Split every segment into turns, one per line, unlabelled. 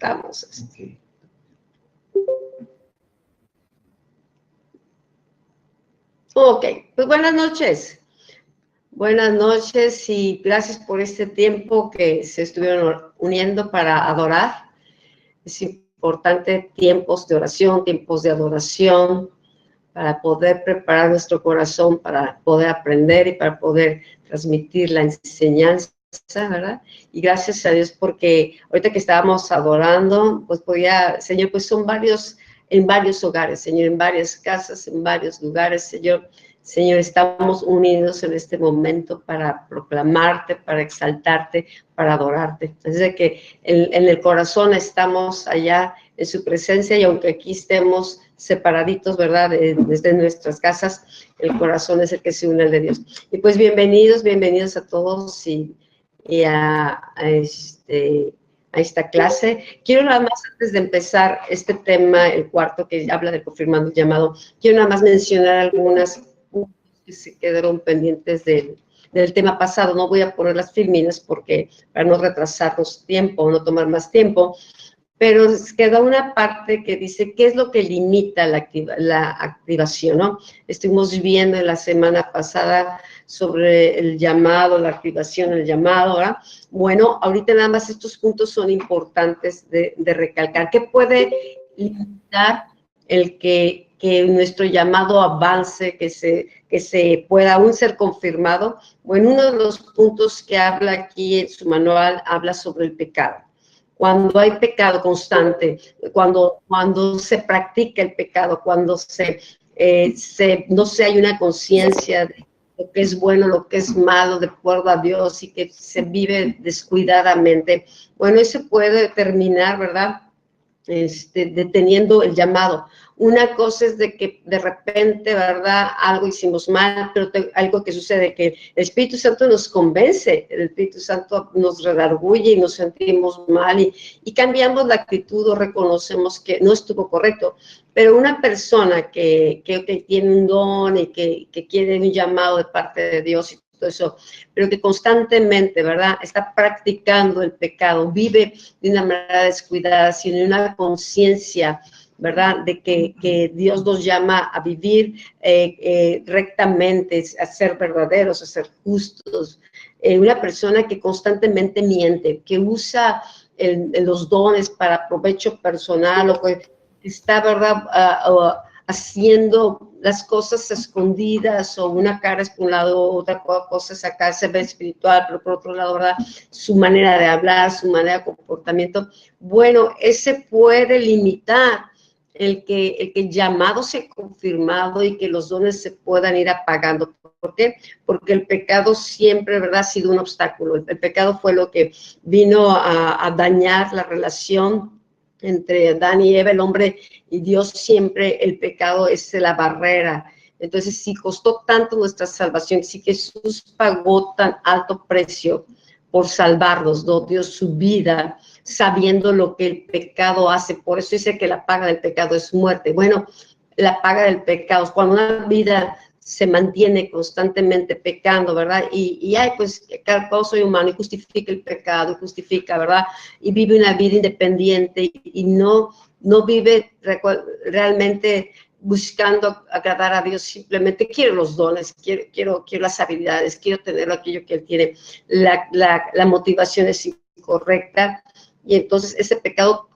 estamos. Ok, pues buenas noches. Buenas noches y gracias por este tiempo que se estuvieron uniendo para adorar. Es importante tiempos de oración, tiempos de adoración, para poder preparar nuestro corazón, para poder aprender y para poder transmitir la enseñanza, ¿verdad? Y gracias a Dios porque ahorita que estábamos adorando, pues Señor, pues son en varios hogares, Señor, en varias casas, en varios lugares, Señor. Señor, estamos unidos en este momento para proclamarte, para exaltarte, para adorarte. Así que en el corazón estamos allá en su presencia y aunque aquí estemos separaditos, ¿verdad? Desde nuestras casas, el corazón es el que se une al de Dios. Y pues bienvenidos a todos y a esta clase. Quiero nada más, antes de empezar este tema, el cuarto que habla de confirmando el llamado, quiero nada más mencionar algunas puntos que se quedaron pendientes del tema pasado. No voy a poner las filminas porque para no retrasarnos tiempo, no tomar más tiempo, pero queda una parte que dice qué es lo que limita la activación, ¿no? Estuvimos viendo en la semana pasada sobre el llamado, la activación, el llamado, ¿verdad? Bueno, ahorita nada más estos puntos son importantes de recalcar. ¿Qué puede limitar el que nuestro llamado avance, que se pueda aún ser confirmado? Bueno, uno de los puntos que habla aquí en su manual habla sobre el pecado. Cuando hay pecado constante, cuando se practica el pecado, cuando no hay una conciencia de lo que es bueno, lo que es malo, de acuerdo a Dios, y que se vive descuidadamente, bueno, eso puede terminar, ¿verdad?, deteniendo el llamado. Una cosa es de que de repente, ¿verdad?, algo hicimos mal, pero algo que sucede, que el Espíritu Santo nos convence, el Espíritu Santo nos redarguye y nos sentimos mal y cambiamos la actitud o reconocemos que no estuvo correcto. Pero una persona que tiene un don y que quiere un llamado de parte de Dios y todo eso, pero que constantemente, ¿verdad?, está practicando el pecado, vive de una manera descuidada, sin una conciencia, ¿verdad?, de que Dios nos llama a vivir rectamente, a ser verdaderos, a ser justos. Una persona que constantemente miente, que usa los dones para provecho personal o que está, ¿verdad?, haciendo las cosas escondidas o una cara es por un lado, otra cosa es acá, se ve espiritual, pero por otro lado, ¿verdad?, su manera de hablar, su manera de comportamiento. Bueno, ese puede limitar el que el llamado sea confirmado y que los dones se puedan ir apagando. ¿Por qué? Porque el pecado siempre, ¿verdad?, ha sido un obstáculo. El pecado fue lo que vino a dañar la relación entre Adán y Eva, el hombre y Dios. Siempre el pecado es la barrera. Entonces, si costó tanto nuestra salvación, si Jesús pagó tan alto precio por salvarnos, ¿no?, dio su vida sabiendo lo que el pecado hace. Por eso dice que la paga del pecado es muerte. Bueno, la paga del pecado, cuando una vida se mantiene constantemente pecando, ¿verdad? Pues, soy humano y justifica el pecado, y justifica, ¿verdad? Y vive una vida independiente y no vive realmente buscando agradar a Dios. Simplemente quiero los dones, quiero las habilidades, quiero tener aquello que Él tiene. La motivación es incorrecta y entonces ese pecado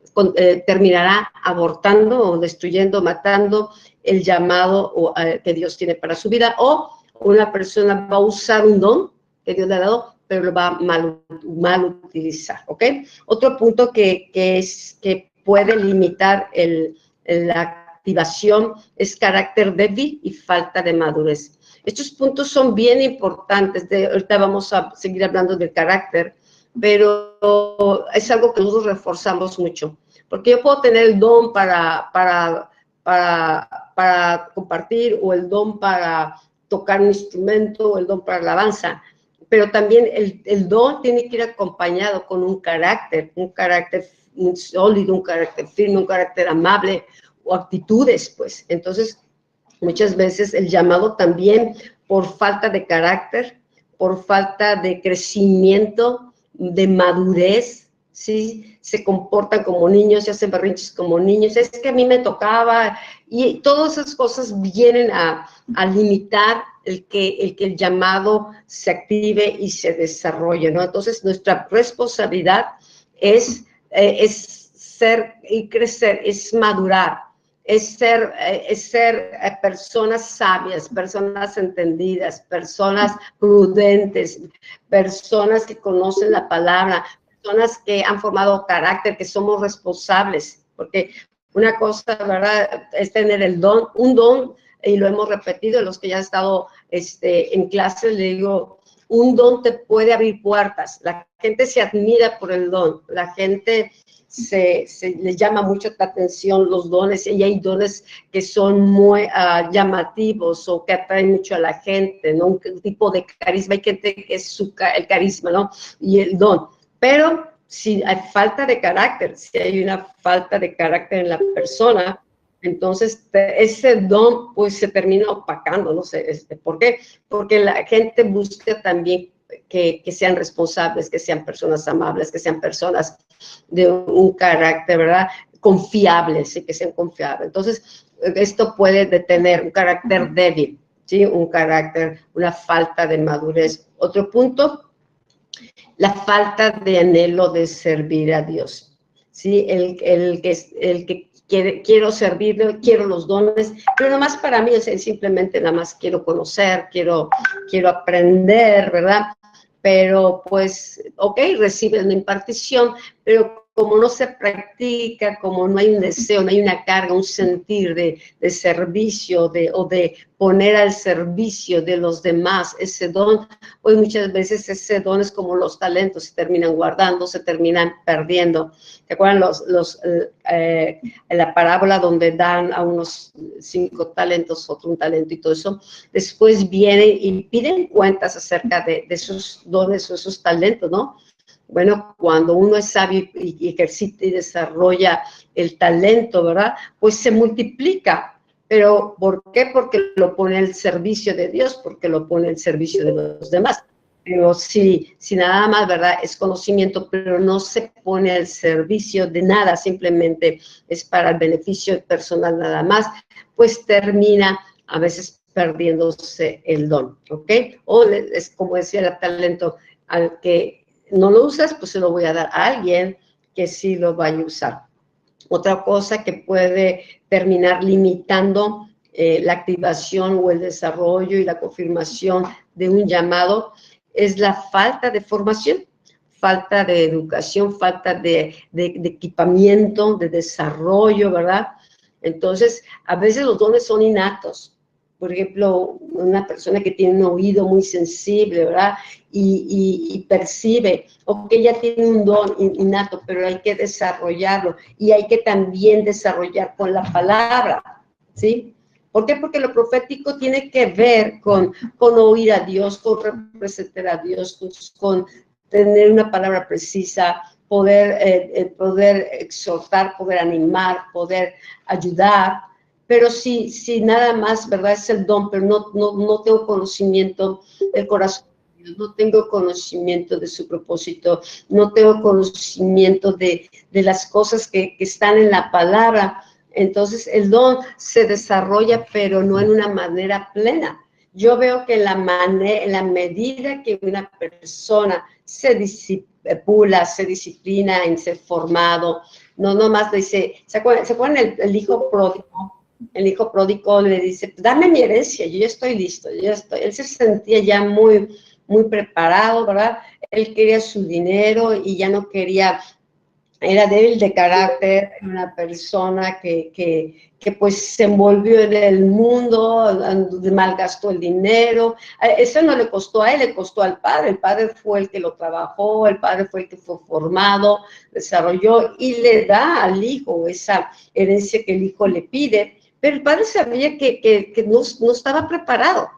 terminará abortando o destruyendo, matando el llamado que Dios tiene para su vida, o una persona va a usar un don que Dios le ha dado, pero lo va a mal utilizar, ¿ok? Otro punto que puede limitar la activación es carácter débil y falta de madurez. Estos puntos son bien importantes. Ahorita vamos a seguir hablando del carácter, pero es algo que nosotros reforzamos mucho, porque yo puedo tener el don para compartir, o el don para tocar un instrumento, o el don para alabanza, pero también el don tiene que ir acompañado con un carácter sólido, un carácter firme, un carácter amable, o actitudes, pues. Entonces, muchas veces el llamado también, por falta de carácter, por falta de crecimiento, de madurez, ¿sí? Se comportan como niños, se hacen berrinches como niños, es que a mí me tocaba, y todas esas cosas vienen a limitar el que el llamado se active y se desarrolle, ¿no? Entonces, nuestra responsabilidad es ser y crecer, es madurar, es ser personas sabias, personas entendidas, personas prudentes, personas que conocen la palabra, personas que han formado carácter, que somos responsables, porque una cosa, ¿verdad?, es tener el don, un don, y lo hemos repetido, los que ya han estado en clase, le digo, un don te puede abrir puertas, la gente se admira por el don, la gente les llama mucho la atención los dones, y hay dones que son muy llamativos o que atraen mucho a la gente, ¿no? Un tipo de carisma, hay gente que es el carisma, ¿no? Y el don. Pero si hay falta de carácter, si hay una falta de carácter en la persona, entonces ese don pues se termina opacando, no sé, ¿por qué? Porque la gente busca también que sean responsables, que sean personas amables, que sean personas de un carácter, ¿verdad?, confiables, sí, que sean confiables. Entonces, esto puede detener un carácter débil, ¿sí? Un carácter, una falta de madurez. Otro punto, la falta de anhelo de servir a Dios, ¿sí? El que quiero servirle, quiero los dones, pero nomás para mí es simplemente nada más quiero conocer, quiero aprender, ¿verdad? Pero pues, ok, recibe una impartición, pero como no se practica, como no hay un deseo, no hay una carga, un sentir de servicio, o de poner al servicio de los demás ese don, pues muchas veces ese don es como los talentos, se terminan guardando, se terminan perdiendo. ¿Te acuerdan la parábola donde dan a unos 5 talentos, otro un talento y todo eso? Después vienen y piden cuentas acerca de sus dones o esos talentos, ¿no? Bueno, cuando uno es sabio y ejercita y desarrolla el talento, ¿verdad?, pues se multiplica. ¿Pero por qué? Porque lo pone al servicio de Dios, porque lo pone al servicio de los demás. Pero si nada más, ¿verdad?, es conocimiento, pero no se pone al servicio de nada, simplemente es para el beneficio personal nada más, pues termina a veces perdiéndose el don, ¿ok? O es como decía el talento, al que no lo usas, pues se lo voy a dar a alguien que sí lo vaya a usar. Otra cosa que puede terminar limitando la activación o el desarrollo y la confirmación de un llamado es la falta de formación, falta de educación, falta de equipamiento, de desarrollo, ¿verdad? Entonces, a veces los dones son innatos. Por ejemplo, una persona que tiene un oído muy sensible, ¿verdad?, y percibe, ok, ya tiene un don innato, pero hay que desarrollarlo, y hay que también desarrollar con la palabra, ¿sí? ¿Por qué? Porque lo profético tiene que ver con oír a Dios, con representar a Dios, con tener una palabra precisa, poder exhortar, poder animar, poder ayudar. Pero si nada más, ¿verdad?, es el don, pero no tengo conocimiento del corazón, no tengo conocimiento de su propósito, no tengo conocimiento de las cosas que están en la palabra, entonces el don se desarrolla, pero no en una manera plena. Yo veo que en la medida que una persona se disipula, se disciplina en ser formado, no nomás dice, ¿se acuerdan el hijo pródigo? El hijo pródigo le dice, dame mi herencia, yo ya estoy listo, él se sentía ya muy preparado, ¿verdad? Él quería su dinero y ya no quería, era débil de carácter, una persona que pues se envolvió en el mundo, malgastó el dinero. Eso no le costó a él, le costó al padre. El padre fue el que lo trabajó, el padre fue el que fue formado, desarrolló y le da al hijo esa herencia que el hijo le pide. Pero el padre sabía que no estaba preparado.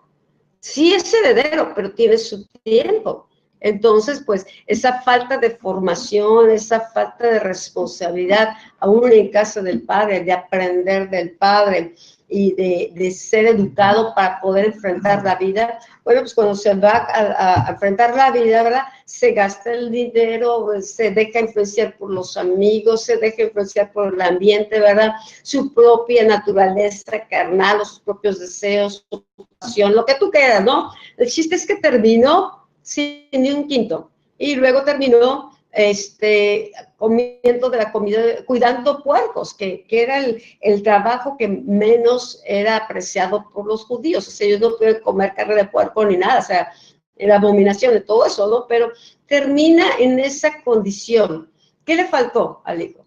Sí es heredero, pero tiene su tiempo. Entonces, pues, esa falta de formación, esa falta de responsabilidad, aún en casa del padre, de aprender del padre y de ser educado para poder enfrentar la vida, bueno, pues cuando se va a enfrentar la vida, ¿verdad? Se gasta el dinero, se deja influenciar por los amigos, se deja influenciar por el ambiente, ¿verdad? Su propia naturaleza carnal, o sus propios deseos, su pasión, lo que tú quieras, ¿no? El chiste es que terminó sin ni un quinto. Y luego terminó comiendo de la comida, cuidando puercos, que era el trabajo que menos era apreciado por los judíos. O sea, ellos no pueden comer carne de puerco ni nada, o sea, era abominación de todo eso, ¿no? Pero termina en esa condición. ¿Qué le faltó al hijo?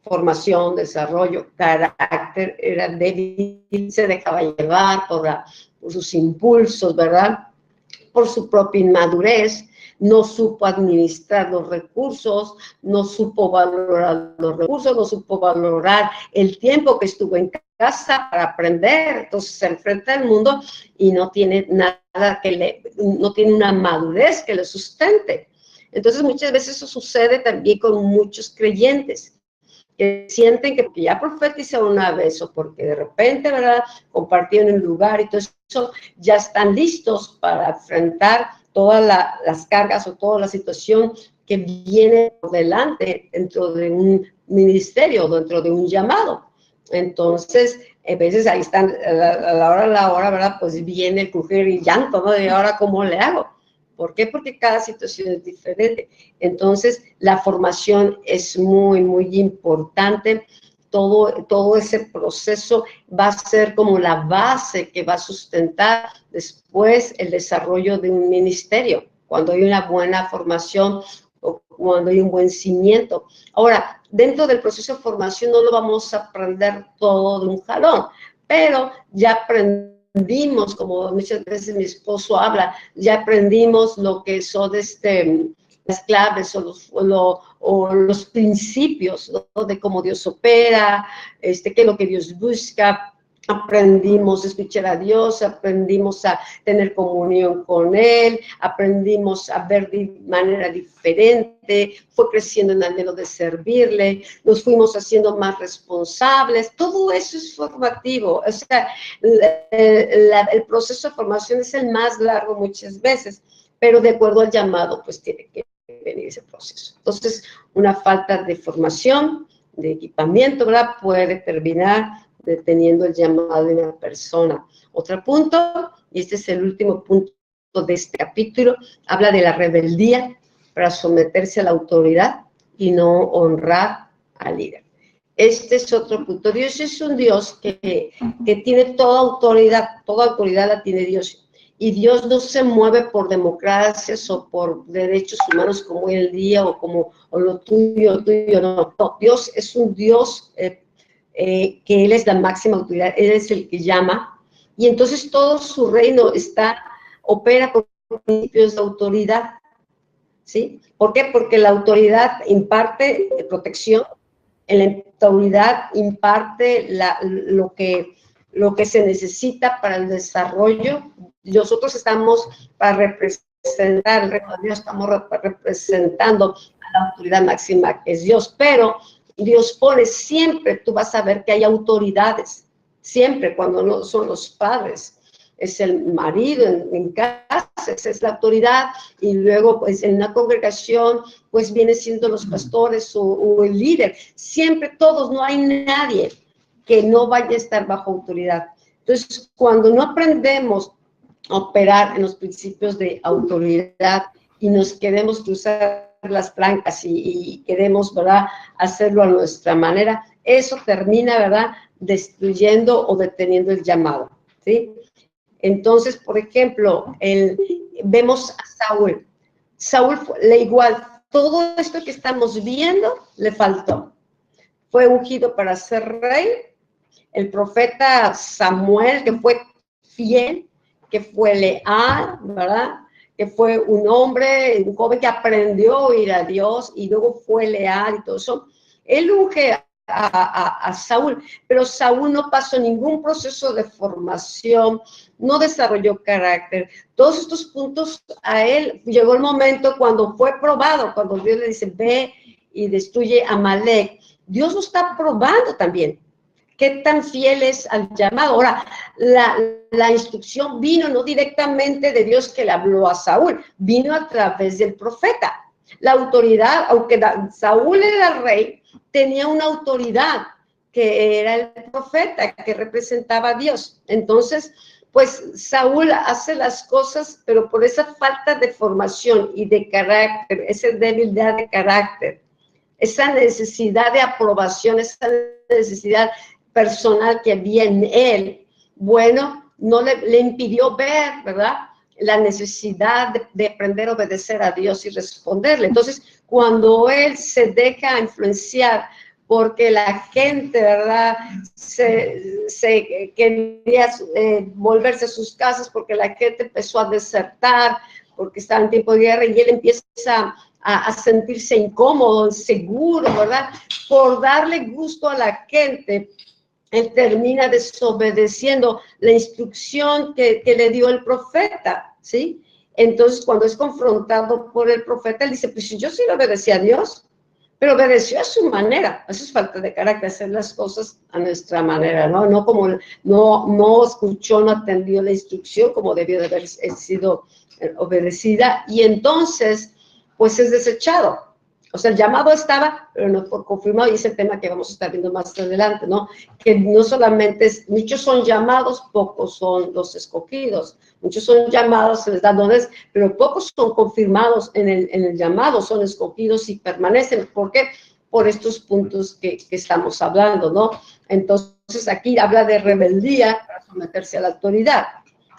Formación, desarrollo, carácter, era débil, se dejaba llevar por sus impulsos, ¿verdad? Por su propia inmadurez, no supo administrar los recursos, no supo valorar los recursos, no supo valorar el tiempo que estuvo en casa para aprender. Entonces se enfrenta al mundo y no tiene nada no tiene una madurez que le sustente. Entonces muchas veces eso sucede también con muchos creyentes, que sienten que porque ya profetizó una vez o porque de repente, ¿verdad?, compartieron en un lugar y todo eso, ya están listos para enfrentar todas las cargas o toda la situación que viene por delante dentro de un ministerio, dentro de un llamado. Entonces, a veces ahí están, a la hora, ¿verdad?, pues viene el crujir y llanto, ¿no? De ahora, ¿cómo le hago? ¿Por qué? Porque cada situación es diferente. Entonces, la formación es muy, muy importante. Todo ese proceso va a ser como la base que va a sustentar después el desarrollo de un ministerio, cuando hay una buena formación o cuando hay un buen cimiento. Ahora, dentro del proceso de formación no lo vamos a aprender todo de un jalón, pero ya aprendimos, como muchas veces mi esposo habla, ya aprendimos lo que son las claves o los principios, ¿no?, de cómo Dios opera, qué es lo que Dios busca. Aprendimos a escuchar a Dios, aprendimos a tener comunión con Él, aprendimos a ver de manera diferente, fue creciendo en el anhelo de servirle, nos fuimos haciendo más responsables. Todo eso es formativo. O sea, el proceso de formación es el más largo muchas veces, pero de acuerdo al llamado, pues tiene que venir ese proceso. Entonces, una falta de formación, de equipamiento, ¿verdad?, puede terminar deteniendo el llamado de una persona. Otro punto, y este es el último punto de este capítulo, habla de la rebeldía para someterse a la autoridad y no honrar al líder. Este es otro punto. Dios es un Dios que tiene toda autoridad la tiene Dios. Y Dios no se mueve por democracias o por derechos humanos como hoy en día o lo tuyo, no. No, Dios es un Dios que Él es la máxima autoridad, Él es el que llama, y entonces todo su reino opera con principios de autoridad, ¿sí? ¿Por qué? Porque la autoridad imparte protección, la autoridad imparte lo que se necesita para el desarrollo. Nosotros estamos para representar el reino de Dios, estamos representando a la autoridad máxima que es Dios, pero Dios pone siempre, tú vas a ver que hay autoridades, siempre cuando no son los padres, es el marido en casa, esa es la autoridad, y luego pues en una congregación pues viene siendo los pastores o el líder, siempre todos, no hay nadie que no vaya a estar bajo autoridad. Entonces, cuando no aprendemos a operar en los principios de autoridad y nos queremos cruzar las blancas y queremos, ¿verdad?, hacerlo a nuestra manera, eso termina, ¿verdad?, destruyendo o deteniendo el llamado, ¿sí? Entonces, por ejemplo, vemos a Saúl. Saúl le igual, todo esto que estamos viendo le faltó. Fue ungido para ser rey. El profeta Samuel, que fue fiel, que fue leal, ¿verdad?, que fue un hombre, un joven que aprendió a oír a Dios y luego fue leal y todo eso. Él unge a Saúl, pero Saúl no pasó ningún proceso de formación, no desarrolló carácter. Todos estos puntos a él llegó el momento cuando fue probado, cuando Dios le dice, ve y destruye a Amalek. Dios lo está probando también. ¿Qué tan fiel es al llamado? Ahora, la instrucción vino no directamente de Dios que le habló a Saúl, vino a través del profeta. La autoridad, aunque Saúl era el rey, tenía una autoridad que era el profeta, que representaba a Dios. Entonces, pues Saúl hace las cosas, pero por esa falta de formación y de carácter, esa debilidad de carácter, esa necesidad de aprobación, esa necesidad personal que había en él, bueno, no le impidió ver, ¿verdad?, la necesidad de aprender a obedecer a Dios y responderle. Entonces, cuando él se deja influenciar porque la gente, ¿verdad?, se quería volverse a sus casas, porque la gente empezó a desertar, porque estaba en tiempo de guerra, y él empieza a sentirse incómodo, inseguro, ¿verdad?, por darle gusto a la gente, él termina desobedeciendo la instrucción que le dio el profeta, ¿sí? Entonces, cuando es confrontado por el profeta, él dice, pues yo sí le obedecí a Dios, pero obedeció a su manera. Eso es falta de carácter, hacer las cosas a nuestra manera, ¿no? No como, no escuchó, no atendió la instrucción como debió de haber sido obedecida, y entonces, pues es desechado. O sea, el llamado estaba, pero no por confirmado, y es el tema que vamos a estar viendo más adelante, ¿no? Que no solamente, muchos son llamados, pocos son los escogidos. Muchos son llamados, se les da dones, pero pocos son confirmados en el llamado, son escogidos y permanecen. ¿Por qué? Por estos puntos que estamos hablando, ¿no? Entonces, aquí habla de rebeldía para someterse a la autoridad.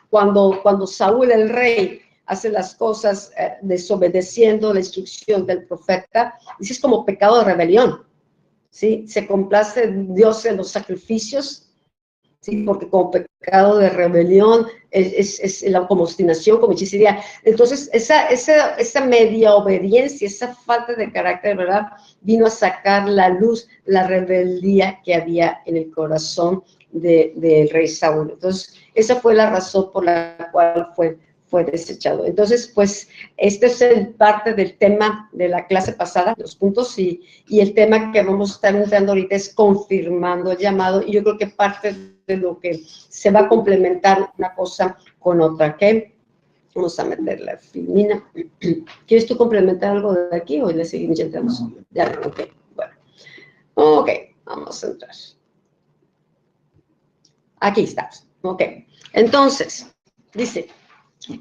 Cuando Saúl, el rey, hace las cosas desobedeciendo la instrucción del profeta, dice, es como pecado de rebelión, ¿sí? Se complace Dios en los sacrificios, ¿sí? Porque como pecado de rebelión es como obstinación, como hechicería. Entonces, esa media obediencia, esa falta de carácter, ¿verdad?, vino a sacar la luz, la rebeldía que había en el corazón del rey Saúl. Entonces, esa fue la razón por la cual fue desechado. Entonces, pues, este es parte del tema de la clase pasada, los puntos, y el tema que vamos a estar entrando ahorita es confirmando el llamado, y yo creo que parte de lo que se va a complementar una cosa con otra, ¿ok? Vamos a meter la filmina. ¿Quieres tú complementar algo de aquí o le seguimos y entramos? Ya, ok, bueno. Ok, vamos a entrar. Aquí estamos, ok. Entonces, dice,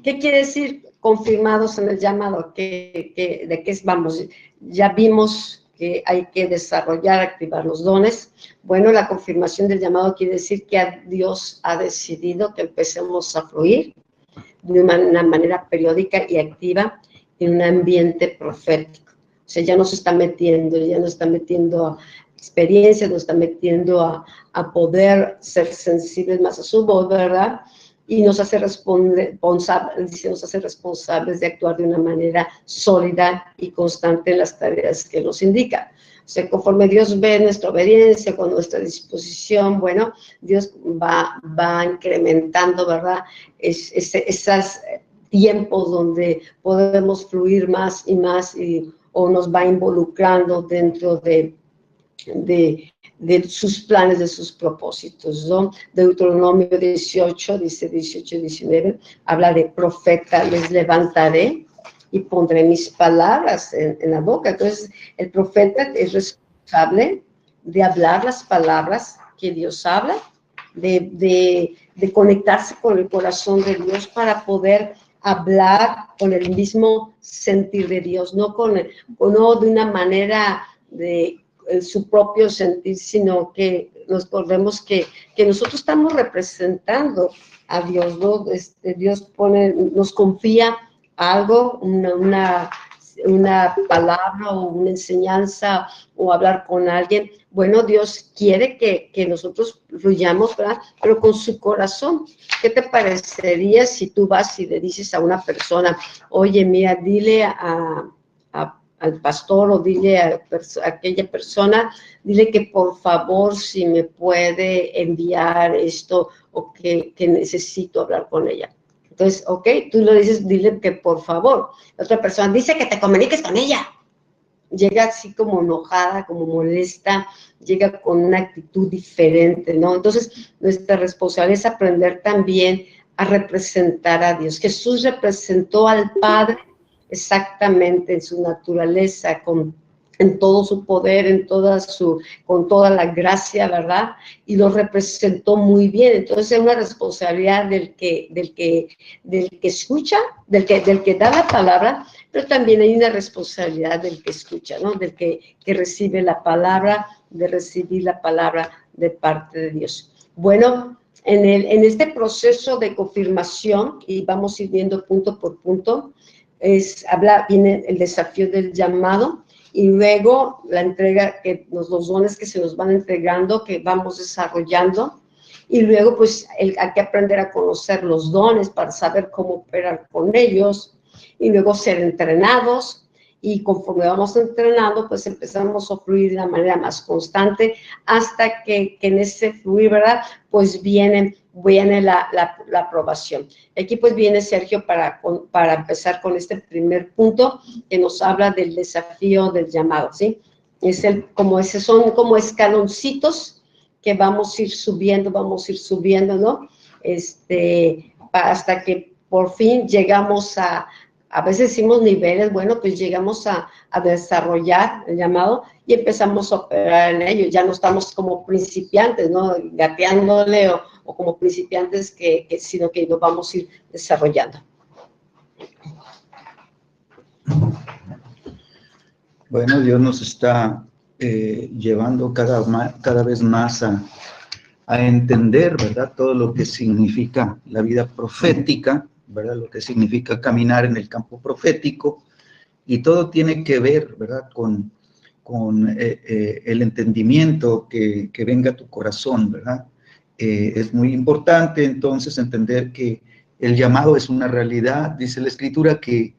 ¿qué quiere decir confirmados en el llamado? ¿De qué vamos? Ya vimos que hay que desarrollar, activar los dones. Bueno, la confirmación del llamado quiere decir que Dios ha decidido que empecemos a fluir de una manera periódica y activa en un ambiente profético. O sea, ya nos está metiendo a experiencias, nos está metiendo a poder ser sensibles más a su voz, ¿verdad? Y nos hace responsables de actuar de una manera sólida y constante en las tareas que nos indica. O sea, conforme Dios ve nuestra obediencia, con nuestra disposición, bueno, Dios va incrementando, ¿verdad?, esos tiempos donde podemos fluir más y más, o nos va involucrando dentro de sus planes, de sus propósitos, ¿no? Deuteronomio 18, dice 18 y 19, habla de profeta, les levantaré y pondré mis palabras en la boca. Entonces, el profeta es responsable de hablar las palabras que Dios habla, de conectarse con el corazón de Dios para poder hablar con el mismo sentir de Dios, no de una manera de su propio sentir, sino que nos acordemos que nosotros estamos representando a Dios, ¿no? Dios nos confía algo, una palabra o una enseñanza o hablar con alguien. Bueno, Dios quiere que nosotros fluyamos, ¿verdad?, pero con su corazón. ¿Qué te parecería si tú vas y le dices a una persona, oye, mira, dile a al pastor o dile a aquella persona, dile que por favor si me puede enviar esto o que necesito hablar con ella. Entonces, ok, tú lo dices, dile que por favor. La otra persona dice que te comuniques con ella. Llega así como enojada, como molesta, llega con una actitud diferente, ¿no? Entonces, nuestra responsabilidad es aprender también a representar a Dios. Jesús representó al Padre exactamente en su naturaleza, en todo su poder, con toda la gracia, ¿verdad? Y lo representó muy bien. Entonces, es una responsabilidad del que escucha, del que da la palabra, pero también hay una responsabilidad del que escucha, ¿no? Del que recibe la palabra, de recibir la palabra de parte de Dios. Bueno, en este proceso de confirmación, y vamos a ir viendo punto por punto, viene el desafío del llamado, y luego la entrega, los dones que se nos van entregando, que vamos desarrollando, y luego pues hay que aprender a conocer los dones para saber cómo operar con ellos, y luego ser entrenados, y conforme vamos entrenando, pues empezamos a fluir de una manera más constante, hasta que en ese fluir, ¿verdad? Pues viene la aprobación. Aquí pues viene Sergio para empezar con este primer punto, que nos habla del desafío del llamado, ¿sí? Son como escaloncitos que vamos a ir subiendo, ¿no? Hasta que por fin llegamos a veces decimos niveles, bueno, pues llegamos a desarrollar el llamado y empezamos a operar en ello. Ya no estamos como principiantes, ¿no? Gateándole o como principiantes, sino que lo vamos a ir desarrollando.
Bueno, Dios nos está llevando cada vez más a entender, ¿verdad? Todo lo que significa la vida profética, ¿verdad? Lo que significa caminar en el campo profético, y todo tiene que ver, ¿verdad? Con el entendimiento que venga a tu corazón, ¿verdad? Es muy importante entonces entender que el llamado es una realidad. Dice la Escritura que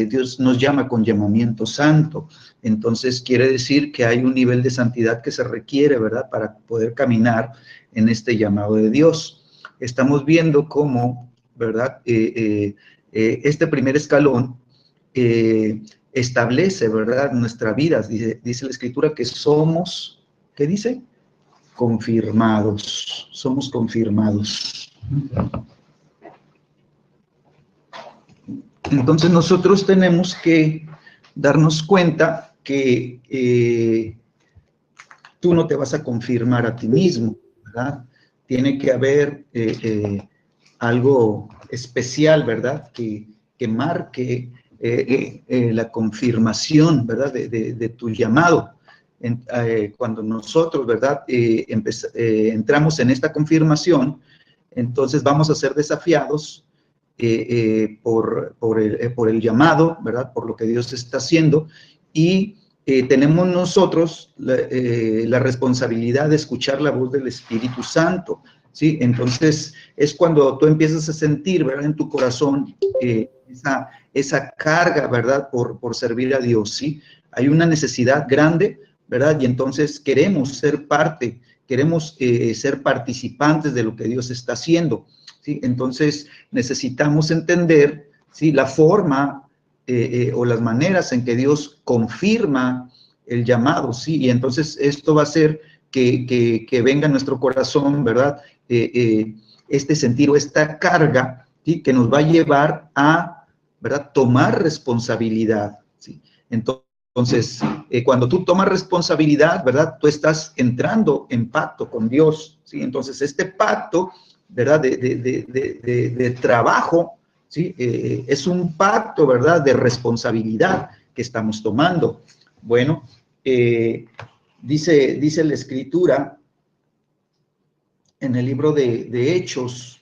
Dios nos llama con llamamiento santo. Entonces quiere decir que hay un nivel de santidad que se requiere, ¿verdad? Para poder caminar en este llamado de Dios. Estamos viendo cómo, ¿verdad? Este primer escalón establece, ¿verdad? Nuestra vida. Dice la Escritura que somos, ¿qué dice? Confirmados. Somos confirmados. Entonces nosotros tenemos que darnos cuenta que tú no te vas a confirmar a ti mismo, ¿verdad? Tiene que haber algo especial, ¿verdad? Que marque la confirmación, ¿verdad? De tu llamado. Cuando nosotros, ¿verdad? Entramos en esta confirmación, entonces vamos a ser desafiados por el llamado, ¿verdad? Por lo que Dios está haciendo, y tenemos nosotros la responsabilidad de escuchar la voz del Espíritu Santo, ¿sí? Entonces es cuando tú empiezas a sentir, ¿verdad? En tu corazón esa carga, ¿verdad? Por servir a Dios, ¿sí? Hay una necesidad grande, ¿verdad? Y entonces queremos ser parte, queremos ser participantes de lo que Dios está haciendo, ¿sí? Entonces necesitamos entender, ¿sí? La forma o las maneras en que Dios confirma el llamado, ¿sí? Y entonces esto va a hacer que venga a nuestro corazón, ¿verdad? Este sentir o esta carga, ¿sí? Que nos va a llevar a, ¿verdad? Tomar responsabilidad, ¿sí? Entonces, cuando tú tomas responsabilidad, ¿verdad? Tú estás entrando en pacto con Dios, ¿sí? Entonces, este pacto, ¿verdad? De trabajo, ¿sí? Es un pacto, ¿verdad? De responsabilidad que estamos tomando. Bueno, dice la Escritura en el libro de Hechos,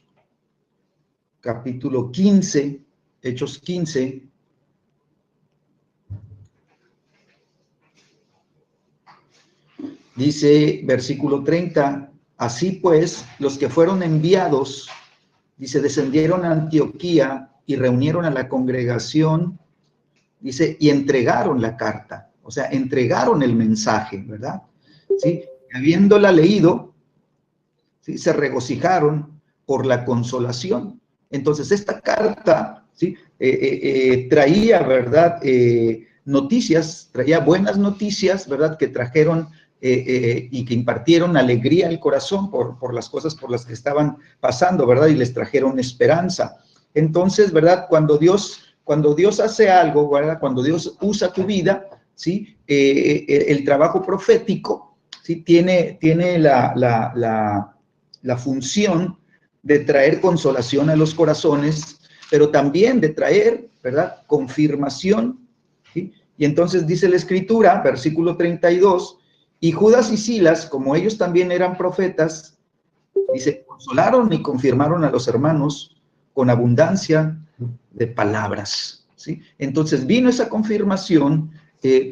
capítulo 15, Hechos 15, dice, versículo 30, así pues, los que fueron enviados, dice, descendieron a Antioquía y reunieron a la congregación dice, y entregaron la carta, o sea, entregaron el mensaje, ¿verdad? ¿Sí? Habiéndola leído, ¿sí? Se regocijaron por la consolación. Entonces, esta carta, ¿sí? Traía, ¿verdad? Noticias, traía buenas noticias, ¿verdad? Que trajeron y que impartieron alegría al corazón por las cosas por las que estaban pasando, ¿verdad? Y les trajeron esperanza. Entonces, ¿verdad? Cuando Dios hace algo, ¿verdad? Cuando Dios usa tu vida, ¿sí? El trabajo profético, ¿sí? Tiene la función de traer consolación a los corazones, pero también de traer, ¿verdad? Confirmación, ¿sí? Y entonces dice la Escritura, versículo 32, y Judas y Silas, como ellos también eran profetas, dice, consolaron y confirmaron a los hermanos con abundancia de palabras, ¿sí? Entonces vino esa confirmación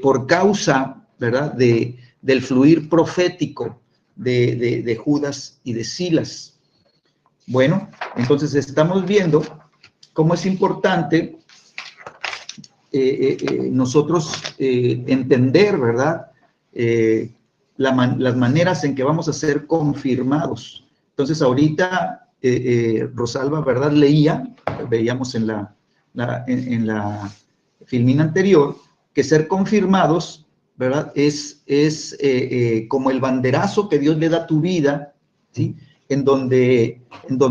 por causa, ¿verdad? Del fluir profético de Judas y de Silas. Bueno, entonces estamos viendo cómo es importante nosotros entender, ¿verdad? Las maneras en que vamos a ser confirmados. Entonces, ahorita Rosalba, ¿verdad? Veíamos en la filmina anterior, que ser confirmados, ¿verdad? Es como el banderazo que Dios le da a tu vida, ¿sí? En donde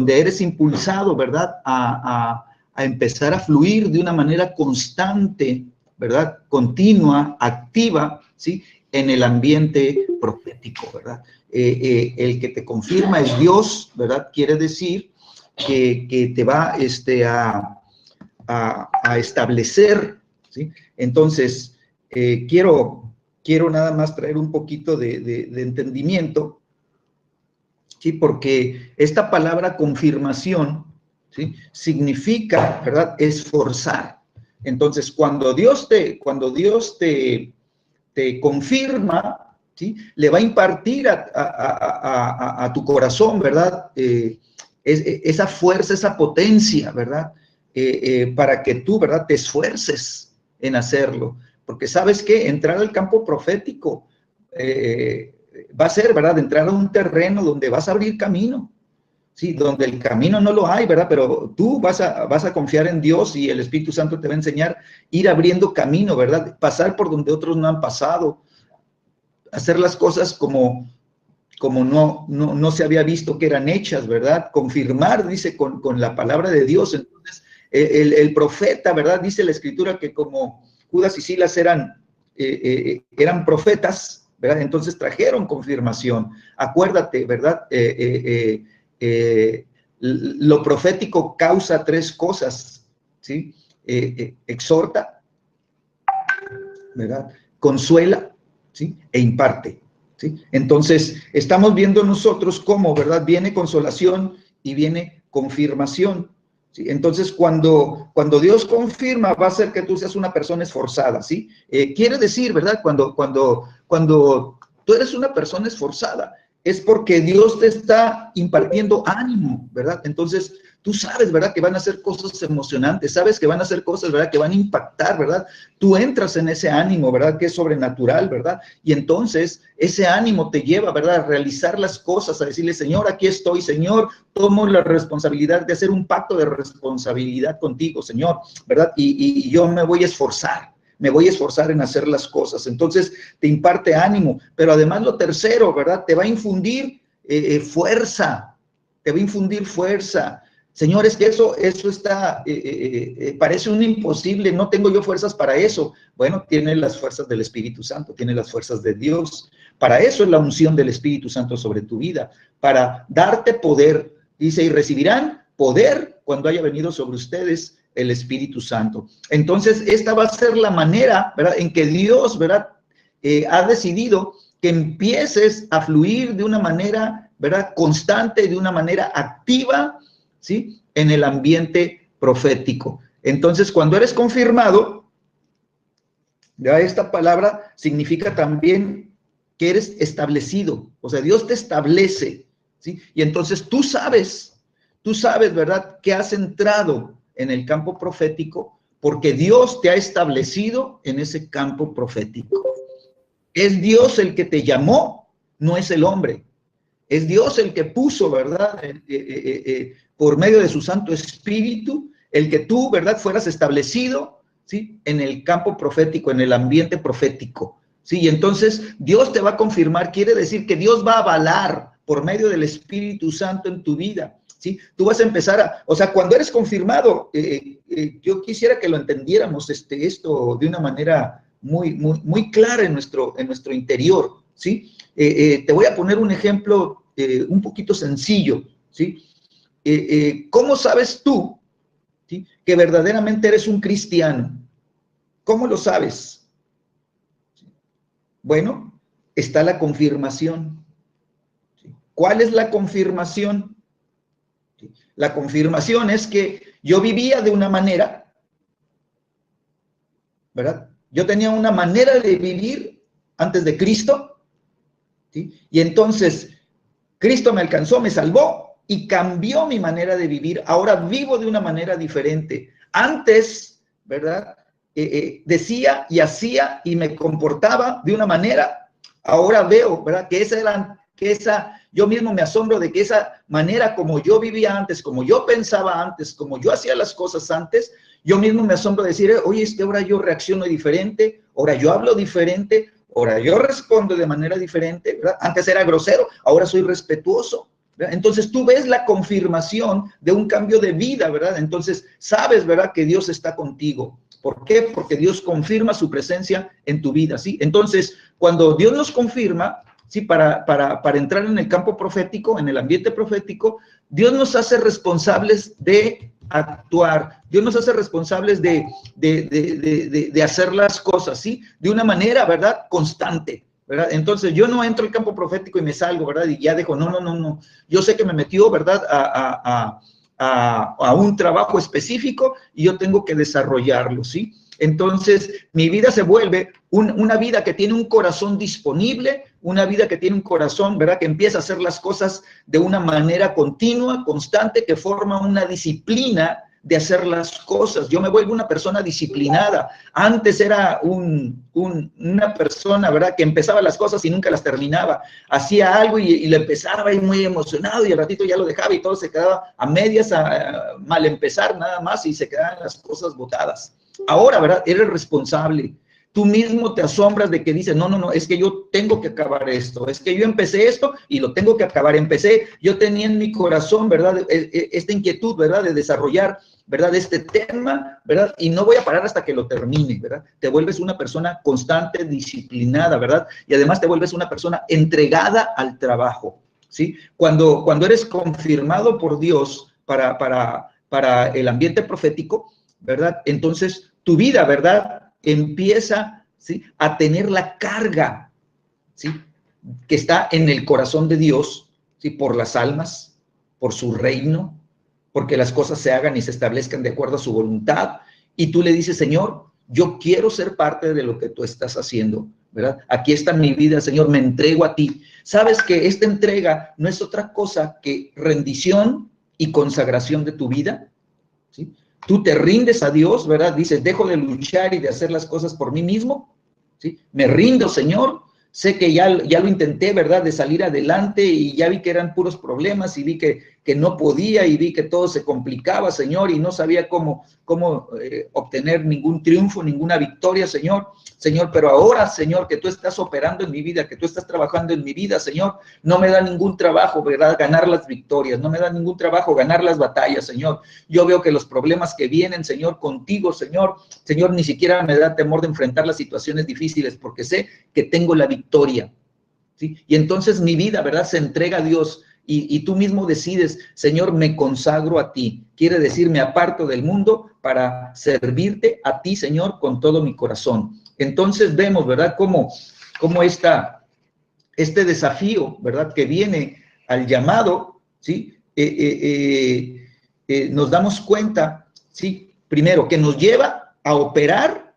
eres impulsado, ¿verdad? A empezar a fluir de una manera constante, ¿verdad? Continua, activa, ¿sí? En el ambiente profético, ¿verdad? El que te confirma es Dios, ¿verdad? Quiere decir que te va a establecer, ¿sí? Entonces, quiero nada más traer un poquito de entendimiento, ¿sí? Porque esta palabra confirmación, ¿sí? Significa, ¿verdad? Esforzar. Entonces, cuando Dios te confirma, ¿sí? Le va a impartir a tu corazón, ¿verdad? Esa fuerza, esa potencia, ¿verdad? Para que tú, ¿verdad? Te esfuerces en hacerlo. Porque sabes que entrar al campo profético va a ser, ¿verdad? Entrar a un terreno donde vas a abrir camino. Sí, donde el camino no lo hay, ¿verdad? Pero tú vas a confiar en Dios y el Espíritu Santo te va a enseñar ir abriendo camino, ¿verdad? Pasar por donde otros no han pasado, hacer las cosas como no se había visto que eran hechas, ¿verdad? Confirmar, dice, con la palabra de Dios. Entonces, el profeta, ¿verdad? Dice la Escritura que como Judas y Silas eran profetas, ¿verdad? Entonces trajeron confirmación. Acuérdate, ¿verdad? Lo profético causa tres cosas, ¿sí? Exhorta, ¿verdad? Consuela, ¿sí? E imparte, ¿sí? Entonces, estamos viendo nosotros cómo, ¿verdad? Viene consolación y viene confirmación, ¿sí? Entonces, cuando Dios confirma, va a hacer que tú seas una persona esforzada, ¿sí? Quiere decir, ¿verdad? Cuando tú eres una persona esforzada, es porque Dios te está impartiendo ánimo, ¿verdad? Entonces, tú sabes, ¿verdad? Que van a hacer cosas emocionantes, sabes que van a hacer cosas, ¿verdad? Que van a impactar, ¿verdad? Tú entras en ese ánimo, ¿verdad? Que es sobrenatural, ¿verdad? Y entonces, ese ánimo te lleva, ¿verdad? A realizar las cosas, a decirle, Señor, aquí estoy, Señor, tomo la responsabilidad de hacer un pacto de responsabilidad contigo, Señor, ¿verdad? Y yo me voy a esforzar en hacer las cosas. Entonces, te imparte ánimo, pero además lo tercero, ¿verdad? Te va a infundir fuerza, te va a infundir fuerza. Señores, que eso está, parece un imposible, no tengo yo fuerzas para eso. Bueno, tiene las fuerzas del Espíritu Santo, tiene las fuerzas de Dios. Para eso es la unción del Espíritu Santo sobre tu vida, para darte poder. Dice, y recibirán poder cuando haya venido sobre ustedes el Espíritu Santo. Entonces, esta va a ser la manera, ¿verdad?, en que Dios, ¿verdad?, ha decidido que empieces a fluir de una manera, ¿verdad?, constante, de una manera activa, ¿sí?, en el ambiente profético. Entonces, cuando eres confirmado, ¿verdad?, esta palabra significa también que eres establecido. O sea, Dios te establece, ¿sí? Y entonces tú sabes, ¿verdad?, que has entrado en el campo profético porque Dios te ha establecido en ese campo profético. Es Dios el que te llamó, no es el hombre. Es Dios el que puso, ¿verdad? Por medio de su Santo Espíritu, el que tú, ¿verdad?, fueras establecido, ¿sí?, en el campo profético, en el ambiente profético, ¿sí? Y entonces Dios te va a confirmar, quiere decir que Dios va a avalar por medio del Espíritu Santo en tu vida, ¿sí? Tú vas a empezar o sea, cuando eres confirmado, yo quisiera que lo entendiéramos esto de una manera muy clara en nuestro interior, ¿sí? Te voy a poner un ejemplo un poquito sencillo, ¿sí? ¿Cómo sabes tú, ¿sí?, que verdaderamente eres un cristiano? ¿Cómo lo sabes? Bueno, está la confirmación. ¿Cuál es la confirmación? La confirmación es que yo vivía de una manera, ¿verdad? Yo tenía una manera de vivir antes de Cristo, ¿sí? Y entonces Cristo me alcanzó, me salvó y cambió mi manera de vivir. Ahora vivo de una manera diferente. Antes, ¿verdad?, decía y hacía y me comportaba de una manera. Ahora veo, ¿verdad?, yo mismo me asombro de que esa manera como yo vivía antes, como yo pensaba antes, como yo hacía las cosas antes, yo mismo me asombro de decir, oye, es que ahora yo reacciono diferente, ahora yo hablo diferente, ahora yo respondo de manera diferente, ¿verdad? Antes era grosero, ahora soy respetuoso, ¿verdad? Entonces tú ves la confirmación de un cambio de vida, ¿verdad? Entonces sabes, ¿verdad?, que Dios está contigo. ¿Por qué? Porque Dios confirma su presencia en tu vida, ¿sí? Entonces, cuando Dios nos confirma, ¿sí?, para entrar en el campo profético, en el ambiente profético, Dios nos hace responsables de actuar, Dios nos hace responsables de hacer las cosas, ¿sí?, de una manera, ¿verdad?, constante, ¿verdad? Entonces, yo no entro al campo profético y me salgo, ¿verdad?, y ya dejo, no, yo sé que me metió, ¿verdad?, a un trabajo específico y yo tengo que desarrollarlo, ¿sí? Entonces, mi vida se vuelve una vida que tiene un corazón disponible, una vida que tiene un corazón, ¿verdad?, que empieza a hacer las cosas de una manera continua, constante, que forma una disciplina de hacer las cosas. Yo me vuelvo una persona disciplinada. Antes era una persona, ¿verdad?, que empezaba las cosas y nunca las terminaba. Hacía algo y lo empezaba y muy emocionado y al ratito ya lo dejaba y todo se quedaba a medias, mal empezar nada más y se quedaban las cosas botadas. Ahora, ¿verdad?, eres responsable. Tú mismo te asombras de que dices, no, es que yo tengo que acabar esto, es que yo empecé esto y lo tengo que acabar. Yo tenía en mi corazón, ¿verdad?, esta inquietud, ¿verdad?, de desarrollar, ¿verdad?, este tema, ¿verdad?, y no voy a parar hasta que lo termine, ¿verdad? Te vuelves una persona constante, disciplinada, ¿verdad? Y además te vuelves una persona entregada al trabajo, ¿sí? Cuando eres confirmado por Dios para el ambiente profético, ¿verdad?, entonces tu vida, ¿verdad?, empieza, ¿sí?, a tener la carga, ¿sí?, que está en el corazón de Dios, ¿sí?, por las almas, por su reino, porque las cosas se hagan y se establezcan de acuerdo a su voluntad, y tú le dices, Señor, yo quiero ser parte de lo que tú estás haciendo, ¿verdad? Aquí está mi vida, Señor, me entrego a ti. Sabes que esta entrega no es otra cosa que rendición y consagración de tu vida, ¿sí? Tú te rindes a Dios, ¿verdad? Dices, dejo de luchar y de hacer las cosas por mí mismo, ¿sí? Me rindo, Señor. Sé que ya lo intenté, ¿verdad?, de salir adelante y ya vi que eran puros problemas y vi que no podía y vi que todo se complicaba, Señor, y no sabía cómo obtener ningún triunfo, ninguna victoria, Señor. Señor, pero ahora, Señor, que tú estás operando en mi vida, que tú estás trabajando en mi vida, Señor, no me da ningún trabajo, ¿verdad?, ganar las victorias, no me da ningún trabajo ganar las batallas, Señor. Yo veo que los problemas que vienen, Señor, contigo, Señor, ni siquiera me da temor de enfrentar las situaciones difíciles porque sé que tengo la victoria, ¿sí? Y entonces mi vida, ¿verdad?, se entrega a Dios y tú mismo decides, Señor, me consagro a ti. Quiere decir, me aparto del mundo para servirte a ti, Señor, con todo mi corazón. Entonces vemos, ¿verdad?, cómo este desafío, ¿verdad?, que viene al llamado, ¿sí? Nos damos cuenta, ¿sí?, primero, que nos lleva a operar,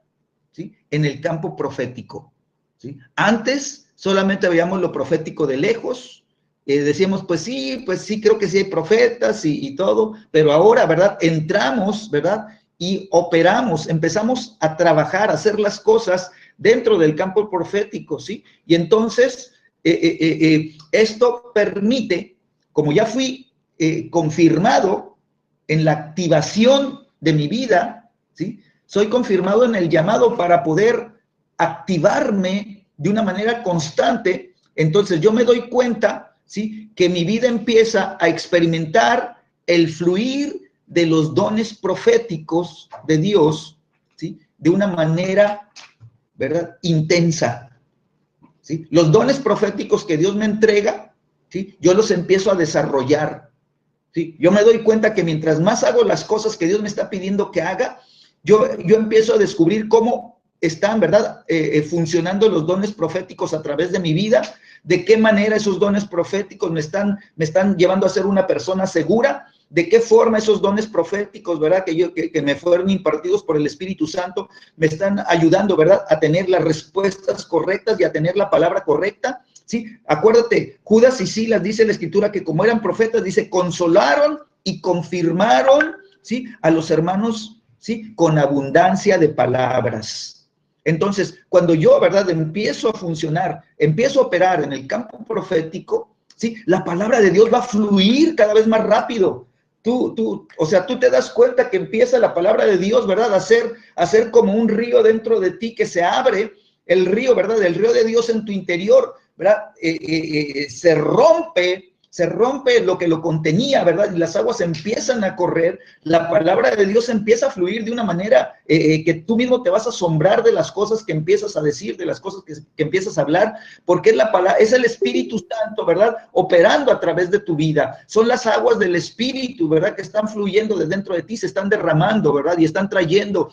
¿sí?, en el campo profético, ¿sí? Antes solamente veíamos lo profético de lejos, decíamos, pues sí, creo que sí hay profetas y todo, pero ahora, ¿verdad?, entramos, ¿verdad?, y operamos, empezamos a trabajar, a hacer las cosas dentro del campo profético, ¿sí? Y entonces, esto permite, como ya fui confirmado en la activación de mi vida, ¿sí? Soy confirmado en el llamado para poder activarme de una manera constante. Entonces yo me doy cuenta, ¿sí?, que mi vida empieza a experimentar el fluir de los dones proféticos de Dios, ¿sí?, de una manera, ¿verdad?, intensa, ¿sí? Los dones proféticos que Dios me entrega, ¿sí?, yo los empiezo a desarrollar, ¿sí? Yo me doy cuenta que mientras más hago las cosas que Dios me está pidiendo que haga, yo empiezo a descubrir cómo están, ¿verdad?, funcionando los dones proféticos a través de mi vida, de qué manera esos dones proféticos me están llevando a ser una persona segura, de qué forma esos dones proféticos, ¿verdad?, que me fueron impartidos por el Espíritu Santo, me están ayudando, ¿verdad?, a tener las respuestas correctas y a tener la palabra correcta, ¿sí? Acuérdate, Judas y Silas, dice la Escritura, que como eran profetas, dice, consolaron y confirmaron, ¿sí?, a los hermanos, ¿sí?, con abundancia de palabras. Entonces, cuando yo, ¿verdad?, empiezo a funcionar, empiezo a operar en el campo profético, ¿sí?, la palabra de Dios va a fluir cada vez más rápido. O sea, tú te das cuenta que empieza la palabra de Dios, ¿verdad?, a ser como un río dentro de ti que se abre, el río, ¿verdad?, el río de Dios en tu interior, ¿verdad?, se rompe lo que lo contenía, ¿verdad? Y las aguas empiezan a correr, la palabra de Dios empieza a fluir de una manera que tú mismo te vas a asombrar de las cosas que empiezas a decir, de las cosas que empiezas a hablar, porque es el Espíritu Santo, ¿verdad?, operando a través de tu vida. Son las aguas del Espíritu, ¿verdad?, que están fluyendo de dentro de ti, se están derramando, ¿verdad? Y están trayendo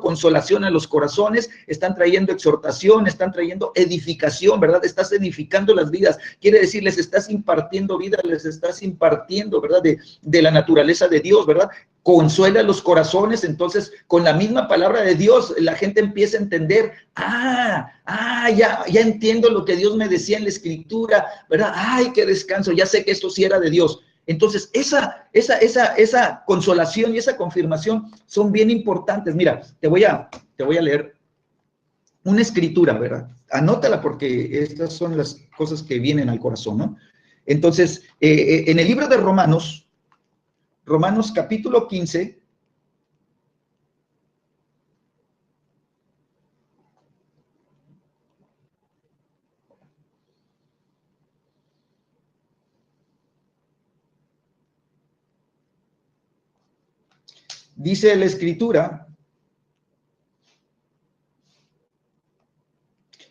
consolación a los corazones, están trayendo exhortación, están trayendo edificación, ¿verdad? Estás edificando las vidas, quiere decir, les estás impartiendo vida, les estás impartiendo, ¿verdad?, de la naturaleza de Dios, ¿verdad? Consuela los corazones. Entonces, con la misma palabra de Dios, la gente empieza a entender, ya entiendo lo que Dios me decía en la Escritura, ¿verdad? Ay, qué descanso, ya sé que esto sí era de Dios. Entonces, esa consolación y esa confirmación son bien importantes. Mira, te voy a leer una escritura, ¿verdad? Anótala porque estas son las cosas que vienen al corazón, ¿no? Entonces, en el libro de Romanos capítulo 15, dice la Escritura,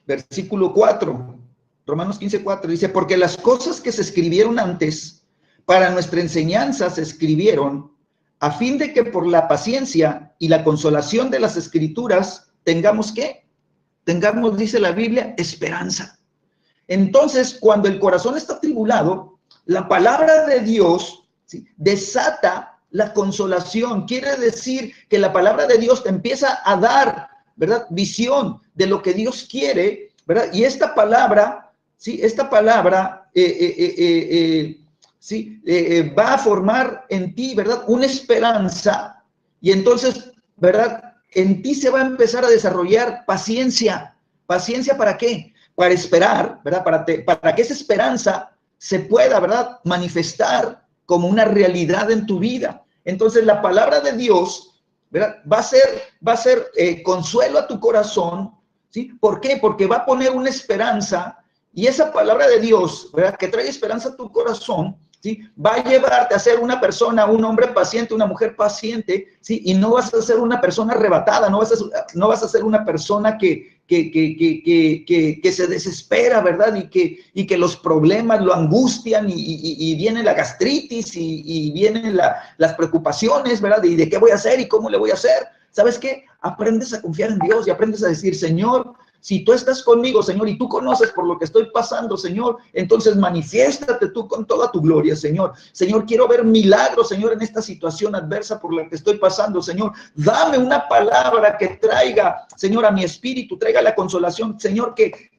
versículo 4, Romanos 15, 4, dice, porque las cosas que se escribieron antes para nuestra enseñanza se escribieron a fin de que por la paciencia y la consolación de las Escrituras tengamos, ¿qué? Tengamos, dice la Biblia, esperanza. Entonces, cuando el corazón está atribulado, la palabra de Dios, ¿sí?, desata la consolación. Quiere decir que la palabra de Dios te empieza a dar, ¿verdad?, visión de lo que Dios quiere, ¿verdad? Y esta palabra, ¿sí?, va a formar en ti, ¿verdad?, una esperanza. Y entonces, ¿verdad?, en ti se va a empezar a desarrollar paciencia. ¿Paciencia para qué? Para esperar, ¿verdad? Para que esa esperanza se pueda, ¿verdad?, manifestar como una realidad en tu vida. Entonces, la palabra de Dios, ¿verdad?, va a ser consuelo a tu corazón, ¿sí? ¿Por qué? Porque va a poner una esperanza, y esa palabra de Dios, ¿verdad?, que trae esperanza a tu corazón, ¿sí?, va a llevarte a ser una persona, un hombre paciente, una mujer paciente, ¿sí? Y no vas a ser una persona arrebatada, no vas a ser una persona que se desespera, ¿verdad? Y que los problemas lo angustian y viene la gastritis y vienen las preocupaciones, ¿verdad? Y de qué voy a hacer y cómo le voy a hacer. ¿Sabes qué? Aprendes a confiar en Dios y aprendes a decir, Señor, si tú estás conmigo, Señor, y tú conoces por lo que estoy pasando, Señor, entonces manifiéstate tú con toda tu gloria, Señor. Señor, quiero ver milagros, Señor, en esta situación adversa por la que estoy pasando, Señor. Dame una palabra que traiga, Señor, a mi espíritu, traiga la consolación, Señor, que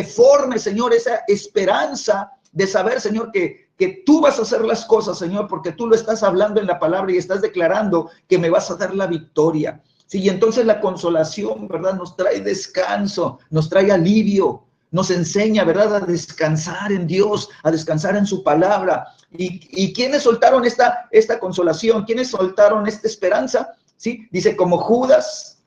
forme, Señor, esa esperanza de saber, Señor, que que tú vas a hacer las cosas, Señor, porque tú lo estás hablando en la palabra y estás declarando que me vas a dar la victoria. Sí, y entonces la consolación, ¿verdad? Nos trae descanso, nos trae alivio, nos enseña, ¿verdad? A descansar en Dios, a descansar en su palabra. ¿Y quiénes soltaron esta consolación? ¿Quiénes soltaron esta esperanza? ¿Sí? Dice, como Judas,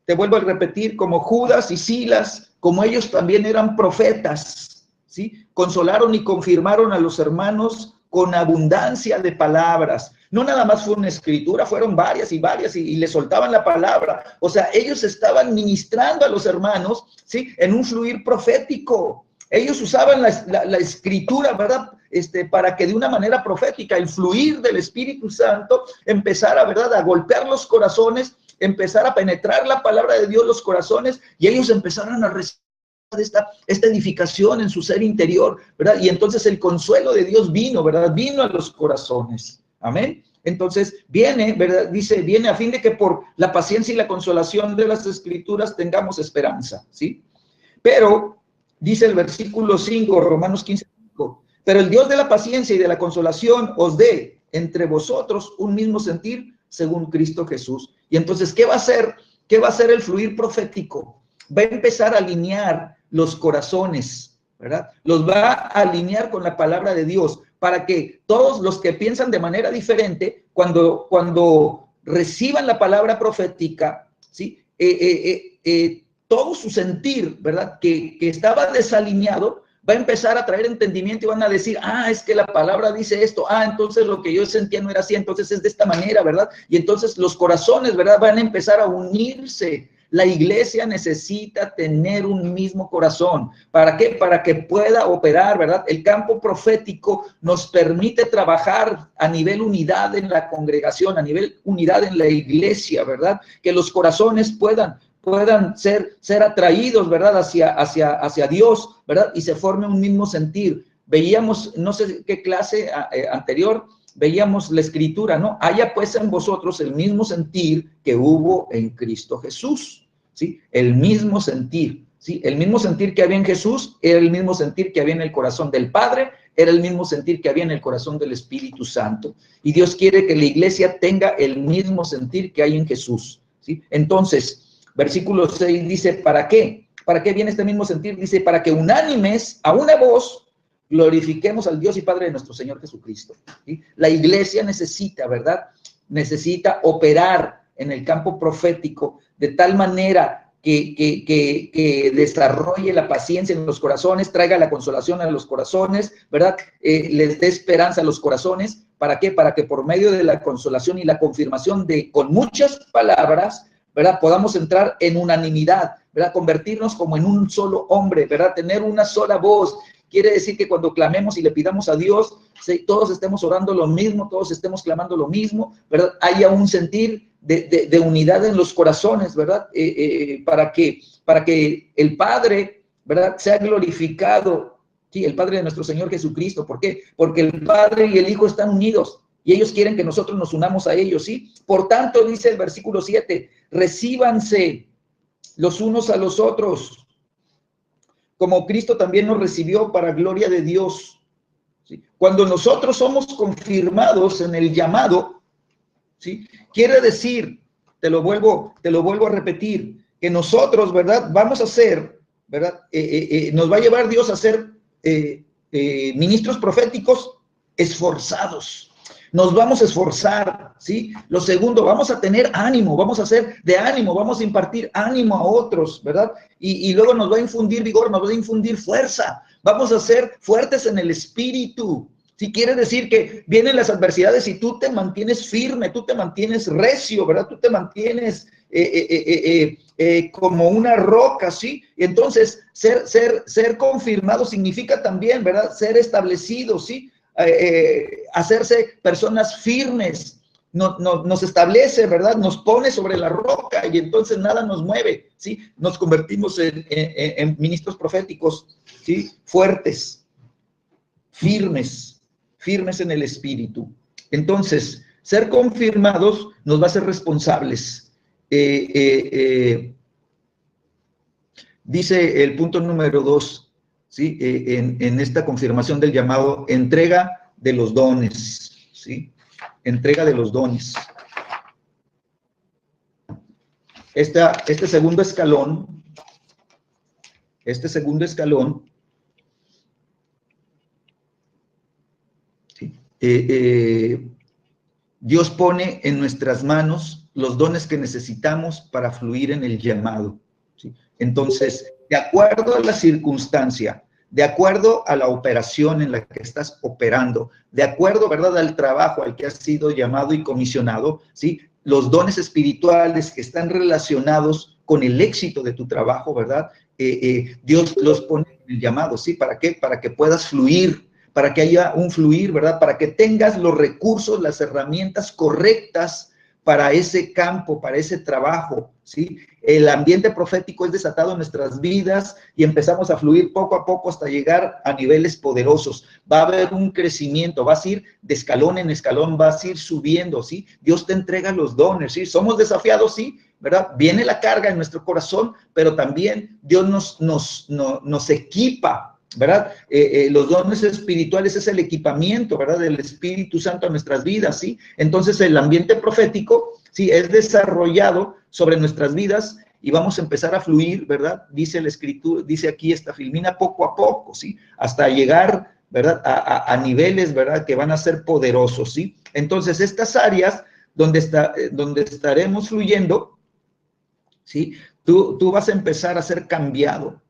te vuelvo a repetir, como Judas y Silas, como ellos también eran profetas, ¿sí? Consolaron y confirmaron a los hermanos con abundancia de palabras. No nada más fue una escritura, fueron varias y le soltaban la palabra. O sea, ellos estaban ministrando a los hermanos, ¿sí? En un fluir profético. Ellos usaban la escritura, ¿verdad? Para que de una manera profética el fluir del Espíritu Santo empezara, ¿verdad? A golpear los corazones, empezar a penetrar la palabra de Dios los corazones, y ellos empezaron a recibir esta edificación en su ser interior, ¿verdad? Y entonces el consuelo de Dios vino, ¿verdad? Vino a los corazones. Amén. Entonces viene, ¿verdad? Dice, viene a fin de que por la paciencia y la consolación de las Escrituras tengamos esperanza, ¿sí? Pero, dice el versículo 5, Romanos 15:5, pero el Dios de la paciencia y de la consolación os dé entre vosotros un mismo sentir según Cristo Jesús. Y entonces, ¿qué va a hacer? ¿Qué va a hacer el fluir profético? Va a empezar a alinear los corazones, ¿verdad? Los va a alinear con la palabra de Dios, para que todos los que piensan de manera diferente, cuando reciban la palabra profética, ¿sí? Todo su sentir, ¿verdad? Que estaba desalineado, va a empezar a traer entendimiento y van a decir, es que la palabra dice esto, entonces lo que yo sentía no era así, entonces es de esta manera, ¿verdad? Y entonces los corazones, ¿verdad? Van a empezar a unirse. La iglesia necesita tener un mismo corazón. ¿Para qué? Para que pueda operar, ¿verdad? El campo profético nos permite trabajar a nivel unidad en la congregación, a nivel unidad en la iglesia, ¿verdad? Que los corazones puedan ser atraídos, ¿verdad? Hacia Dios, ¿verdad? Y se forme un mismo sentir. Veíamos, no sé qué clase anterior, veíamos la escritura, ¿no? Haya pues en vosotros el mismo sentir que hubo en Cristo Jesús, ¿sí? El mismo sentir, ¿sí? El mismo sentir que había en Jesús era el mismo sentir que había en el corazón del Padre, era el mismo sentir que había en el corazón del Espíritu Santo. Y Dios quiere que la iglesia tenga el mismo sentir que hay en Jesús, ¿sí? Entonces, versículo 6 dice, ¿para qué? ¿Para qué viene este mismo sentir? Dice, para que unánimes a una voz glorifiquemos al Dios y Padre de nuestro Señor Jesucristo, ¿sí? La iglesia necesita, ¿verdad? Necesita operar en el campo profético de tal manera que desarrolle la paciencia en los corazones, traiga la consolación a los corazones, ¿verdad? Les dé esperanza a los corazones. ¿Para qué? Para que por medio de la consolación y la confirmación con muchas palabras, ¿verdad? Podamos entrar en unanimidad, ¿verdad? Convertirnos como en un solo hombre, ¿verdad? Tener una sola voz. Quiere decir que cuando clamemos y le pidamos a Dios, todos estemos orando lo mismo, todos estemos clamando lo mismo, ¿verdad? Haya un sentir de unidad en los corazones, ¿verdad? Para que el Padre, ¿verdad? Sea glorificado, ¿sí? El Padre de nuestro Señor Jesucristo. ¿Por qué? Porque el Padre y el Hijo están unidos y ellos quieren que nosotros nos unamos a ellos, ¿sí? Por tanto, dice el versículo 7, recíbanse los unos a los otros, como Cristo también nos recibió para gloria de Dios, ¿sí? Cuando nosotros somos confirmados en el llamado, ¿sí? Quiere decir, te lo vuelvo a repetir, que nosotros, ¿verdad? Vamos a ser, ¿verdad? Nos va a llevar Dios a ser ministros proféticos esforzados. Nos vamos a esforzar, ¿sí? Lo segundo, vamos a tener ánimo, vamos a ser de ánimo, vamos a impartir ánimo a otros, ¿verdad? Y luego nos va a infundir vigor, nos va a infundir fuerza. Vamos a ser fuertes en el espíritu. Si quiere decir que vienen las adversidades y tú te mantienes firme, tú te mantienes recio, ¿verdad? Tú te mantienes como una roca, ¿sí? Entonces, ser confirmado significa también, ¿verdad? Ser establecido, ¿sí? Hacerse personas firmes, nos establece, ¿verdad? Nos pone sobre la roca y entonces nada nos mueve, ¿sí? Nos convertimos en ministros proféticos, ¿sí? Fuertes, firmes en el espíritu. Entonces, ser confirmados nos va a hacer responsables. Dice el punto número 2, ¿sí? En esta confirmación del llamado, entrega de los dones, ¿sí? Entrega de los dones. Este segundo escalón, ¿sí? Dios pone en nuestras manos los dones que necesitamos para fluir en el llamado, ¿sí? Entonces, de acuerdo a la circunstancia, de acuerdo a la operación en la que estás operando, de acuerdo, ¿verdad?, al trabajo al que has sido llamado y comisionado, ¿sí? Los dones espirituales que están relacionados con el éxito de tu trabajo, ¿verdad? Dios los pone en el llamado, ¿sí? ¿Para qué? Para que puedas fluir, para que haya un fluir, ¿verdad? Para que tengas los recursos, las herramientas correctas para ese campo, para ese trabajo, ¿sí? El ambiente profético es desatado en nuestras vidas y empezamos a fluir poco a poco hasta llegar a niveles poderosos. Va a haber un crecimiento, vas a ir de escalón en escalón, vas a ir subiendo, ¿sí? Dios te entrega los dones, ¿sí? Somos desafiados, sí, ¿verdad? Viene la carga en nuestro corazón, pero también Dios nos equipa, ¿verdad? Los dones espirituales es el equipamiento, ¿verdad?, del Espíritu Santo a nuestras vidas, ¿sí? Entonces el ambiente profético, ¿sí?, es desarrollado sobre nuestras vidas y vamos a empezar a fluir, ¿verdad? Dice la Escritura, dice aquí esta Filmina, poco a poco, ¿sí? Hasta llegar, ¿verdad?, a niveles, ¿verdad?, que van a ser poderosos, ¿sí? Entonces estas áreas donde estaremos fluyendo, ¿sí? Tú vas a empezar a ser cambiado,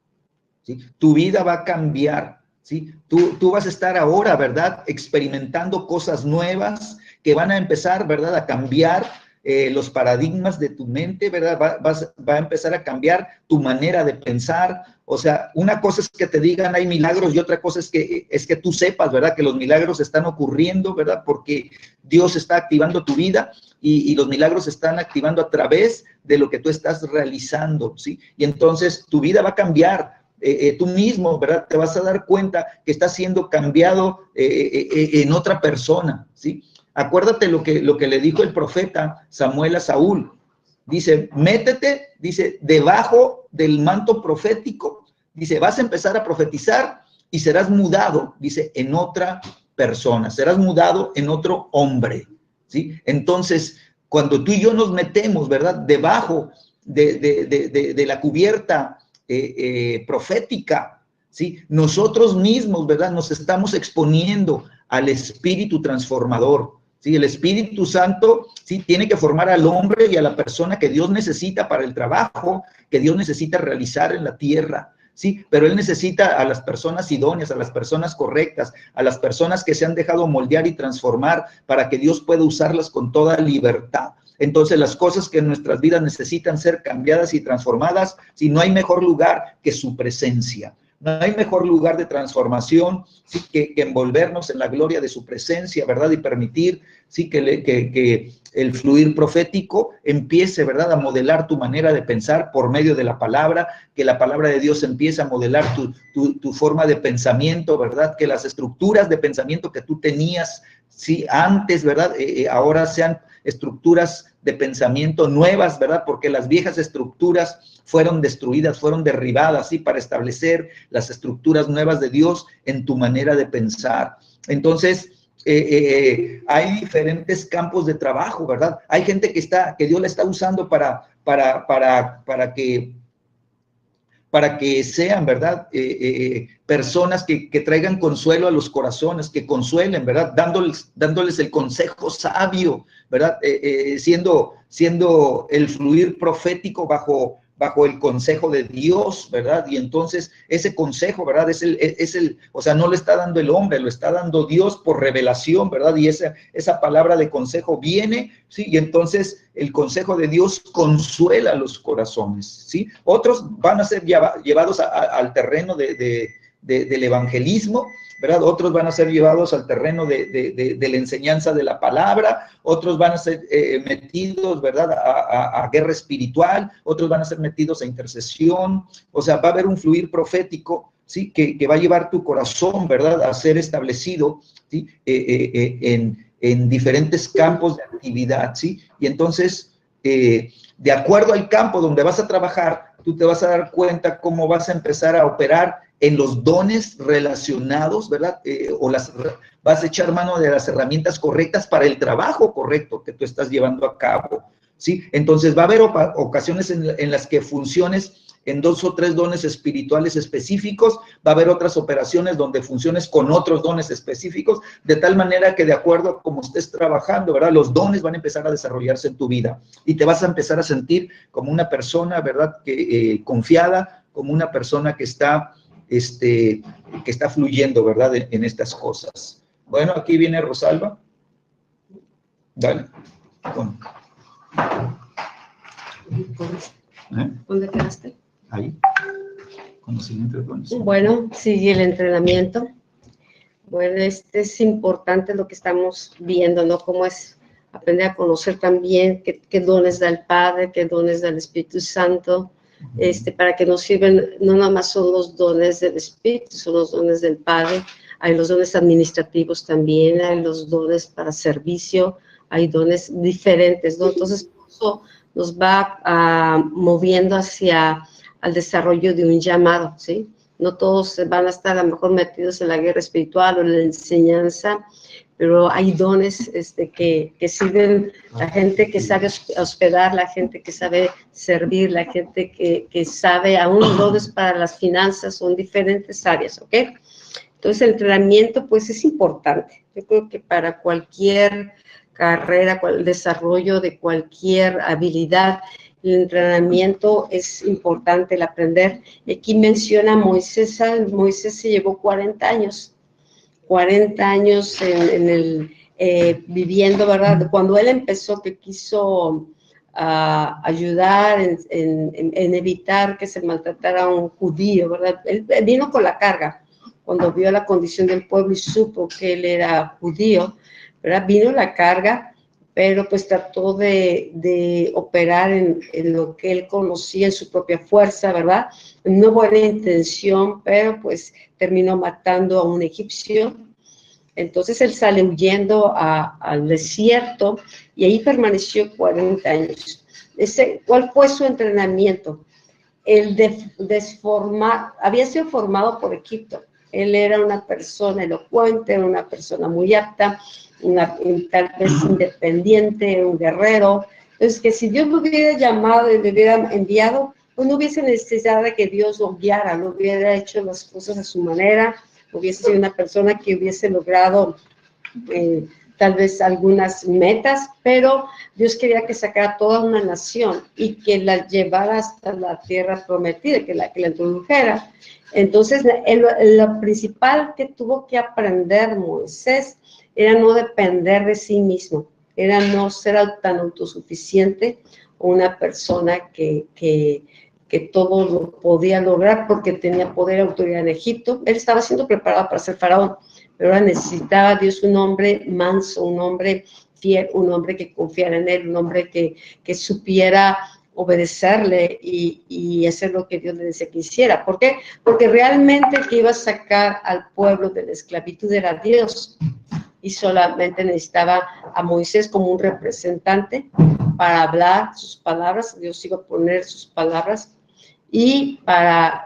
¿sí? Tu vida va a cambiar, ¿sí? Tú vas a estar ahora, ¿verdad?, experimentando cosas nuevas que van a empezar, ¿verdad?, a cambiar los paradigmas de tu mente, ¿verdad? Va a empezar a cambiar tu manera de pensar. O sea, una cosa es que te digan hay milagros y otra cosa es que tú sepas, ¿verdad?, que los milagros están ocurriendo, ¿verdad?, porque Dios está activando tu vida y los milagros se están activando a través de lo que tú estás realizando, ¿sí? Y entonces tu vida va a cambiar. Tú mismo, ¿verdad?, te vas a dar cuenta que estás siendo cambiado en otra persona, ¿sí? Acuérdate lo que le dijo el profeta Samuel a Saúl. Dice, métete, dice, debajo del manto profético. Dice, vas a empezar a profetizar y serás mudado, dice, en otra persona. Serás mudado en otro hombre, ¿sí? Entonces, cuando tú y yo nos metemos, ¿verdad?, debajo de la cubierta profética, ¿sí?, nosotros mismos, ¿verdad?, nos estamos exponiendo al Espíritu transformador, ¿sí? El Espíritu Santo, ¿sí?, tiene que formar al hombre y a la persona que Dios necesita para el trabajo que Dios necesita realizar en la tierra, ¿sí? Pero Él necesita a las personas idóneas, a las personas correctas, a las personas que se han dejado moldear y transformar para que Dios pueda usarlas con toda libertad. Entonces, las cosas que en nuestras vidas necesitan ser cambiadas y transformadas, si no hay mejor lugar que su presencia. No hay mejor lugar de transformación, ¿sí?, que envolvernos en la gloria de su presencia, ¿verdad? Y permitir, ¿sí?, que el fluir profético empiece, ¿verdad?, a modelar tu manera de pensar por medio de la palabra, que la palabra de Dios empiece a modelar tu forma de pensamiento, ¿verdad? Que las estructuras de pensamiento que tú tenías, ¿sí?, antes, ¿verdad?, ahora sean estructuras de pensamiento nuevas, ¿verdad? Porque las viejas estructuras fueron destruidas, fueron derribadas, ¿sí?, para establecer las estructuras nuevas de Dios en tu manera de pensar. Entonces, hay diferentes campos de trabajo, ¿verdad? Hay gente que Dios la está usando para que sean, ¿verdad?, personas que traigan consuelo a los corazones, que consuelen, ¿verdad?, dándoles el consejo sabio, ¿verdad?, siendo el fluir profético bajo el consejo de Dios, ¿verdad? Y entonces ese consejo, ¿verdad?, o sea, no lo está dando el hombre, lo está dando Dios por revelación, ¿verdad? Y esa palabra de consejo viene, ¿sí? Y entonces el consejo de Dios consuela los corazones, ¿sí? Otros van a ser llevados al terreno del evangelismo, ¿verdad? Otros van a ser llevados al terreno de la enseñanza de la palabra, otros van a ser metidos, ¿verdad?, a guerra espiritual, otros van a ser metidos a intercesión. O sea, va a haber un fluir profético, ¿sí?, que va a llevar tu corazón, ¿verdad?, a ser establecido, ¿sí?, en diferentes campos de actividad, ¿sí? Y entonces, de acuerdo al campo donde vas a trabajar, tú te vas a dar cuenta cómo vas a empezar a operar en los dones relacionados, ¿verdad? Vas a echar mano de las herramientas correctas para el trabajo correcto que tú estás llevando a cabo, ¿sí? Entonces va a haber ocasiones en las que funciones en 2 o 3 dones espirituales específicos, va a haber otras operaciones donde funciones con otros dones específicos, de tal manera que de acuerdo a cómo estés trabajando, ¿verdad? Los dones van a empezar a desarrollarse en tu vida y te vas a empezar a sentir como una persona, ¿verdad? Confiada, como una persona que está fluyendo, ¿verdad? En estas cosas. Bueno, aquí viene Rosalba. Dale. Bueno.
¿Dónde quedaste?
Ahí. Conocimiento de dones.
Bueno, sigue el entrenamiento. Bueno, es importante lo que estamos viendo, ¿no? Cómo es aprender a conocer también qué dones da el Padre, qué dones da el Espíritu Santo, para que nos sirven. No nada más son los dones del Espíritu, son los dones del Padre. Hay los dones administrativos también, hay los dones para servicio, hay dones diferentes, ¿no? Entonces, eso nos va moviendo hacia al desarrollo de un llamado, ¿sí? No todos van a estar a lo mejor metidos en la guerra espiritual o en la enseñanza, pero hay dones que sirven, la gente que sabe hospedar, la gente que sabe servir, la gente que sabe, aún dones para las finanzas, son diferentes áreas, ¿ok? Entonces el entrenamiento pues es importante. Yo creo que para cualquier carrera, el desarrollo de cualquier habilidad, el entrenamiento es importante, el aprender. Aquí menciona a Moisés. Moisés se llevó 40 años viviendo, ¿verdad? Cuando él empezó, que quiso ayudar en evitar que se maltratara a un judío, ¿verdad? Él vino con la carga. Cuando vio la condición del pueblo y supo que él era judío, ¿verdad? Vino la carga, pero pues trató de operar en lo que él conocía, en su propia fuerza, ¿verdad? No buena intención, pero pues terminó matando a un egipcio. Entonces él sale huyendo al desierto y ahí permaneció 40 años. ¿Cuál fue su entrenamiento? El había sido formado por Egipto. Él era una persona elocuente, era una persona muy apta, tal vez independiente, un guerrero. Entonces, que si Dios lo hubiera llamado y lo hubiera enviado, pues no hubiese necesidad de que Dios lo guiara, no hubiera hecho las cosas a su manera, hubiese sido una persona que hubiese logrado tal vez algunas metas, pero Dios quería que sacara toda una nación y que la llevara hasta la tierra prometida, que la introdujera. Entonces, lo principal que tuvo que aprender Moisés era no depender de sí mismo, era no ser tan autosuficiente, una persona que todo lo podía lograr porque tenía poder y autoridad en Egipto. Él estaba siendo preparado para ser faraón, pero ahora necesitaba a Dios un hombre manso, un hombre fiel, un hombre que confiara en él, un hombre que supiera obedecerle y hacer lo que Dios le decía que hiciera. ¿Por qué? Porque realmente el que iba a sacar al pueblo de la esclavitud era Dios, y solamente necesitaba a Moisés como un representante para hablar sus palabras. Dios iba a poner sus palabras y para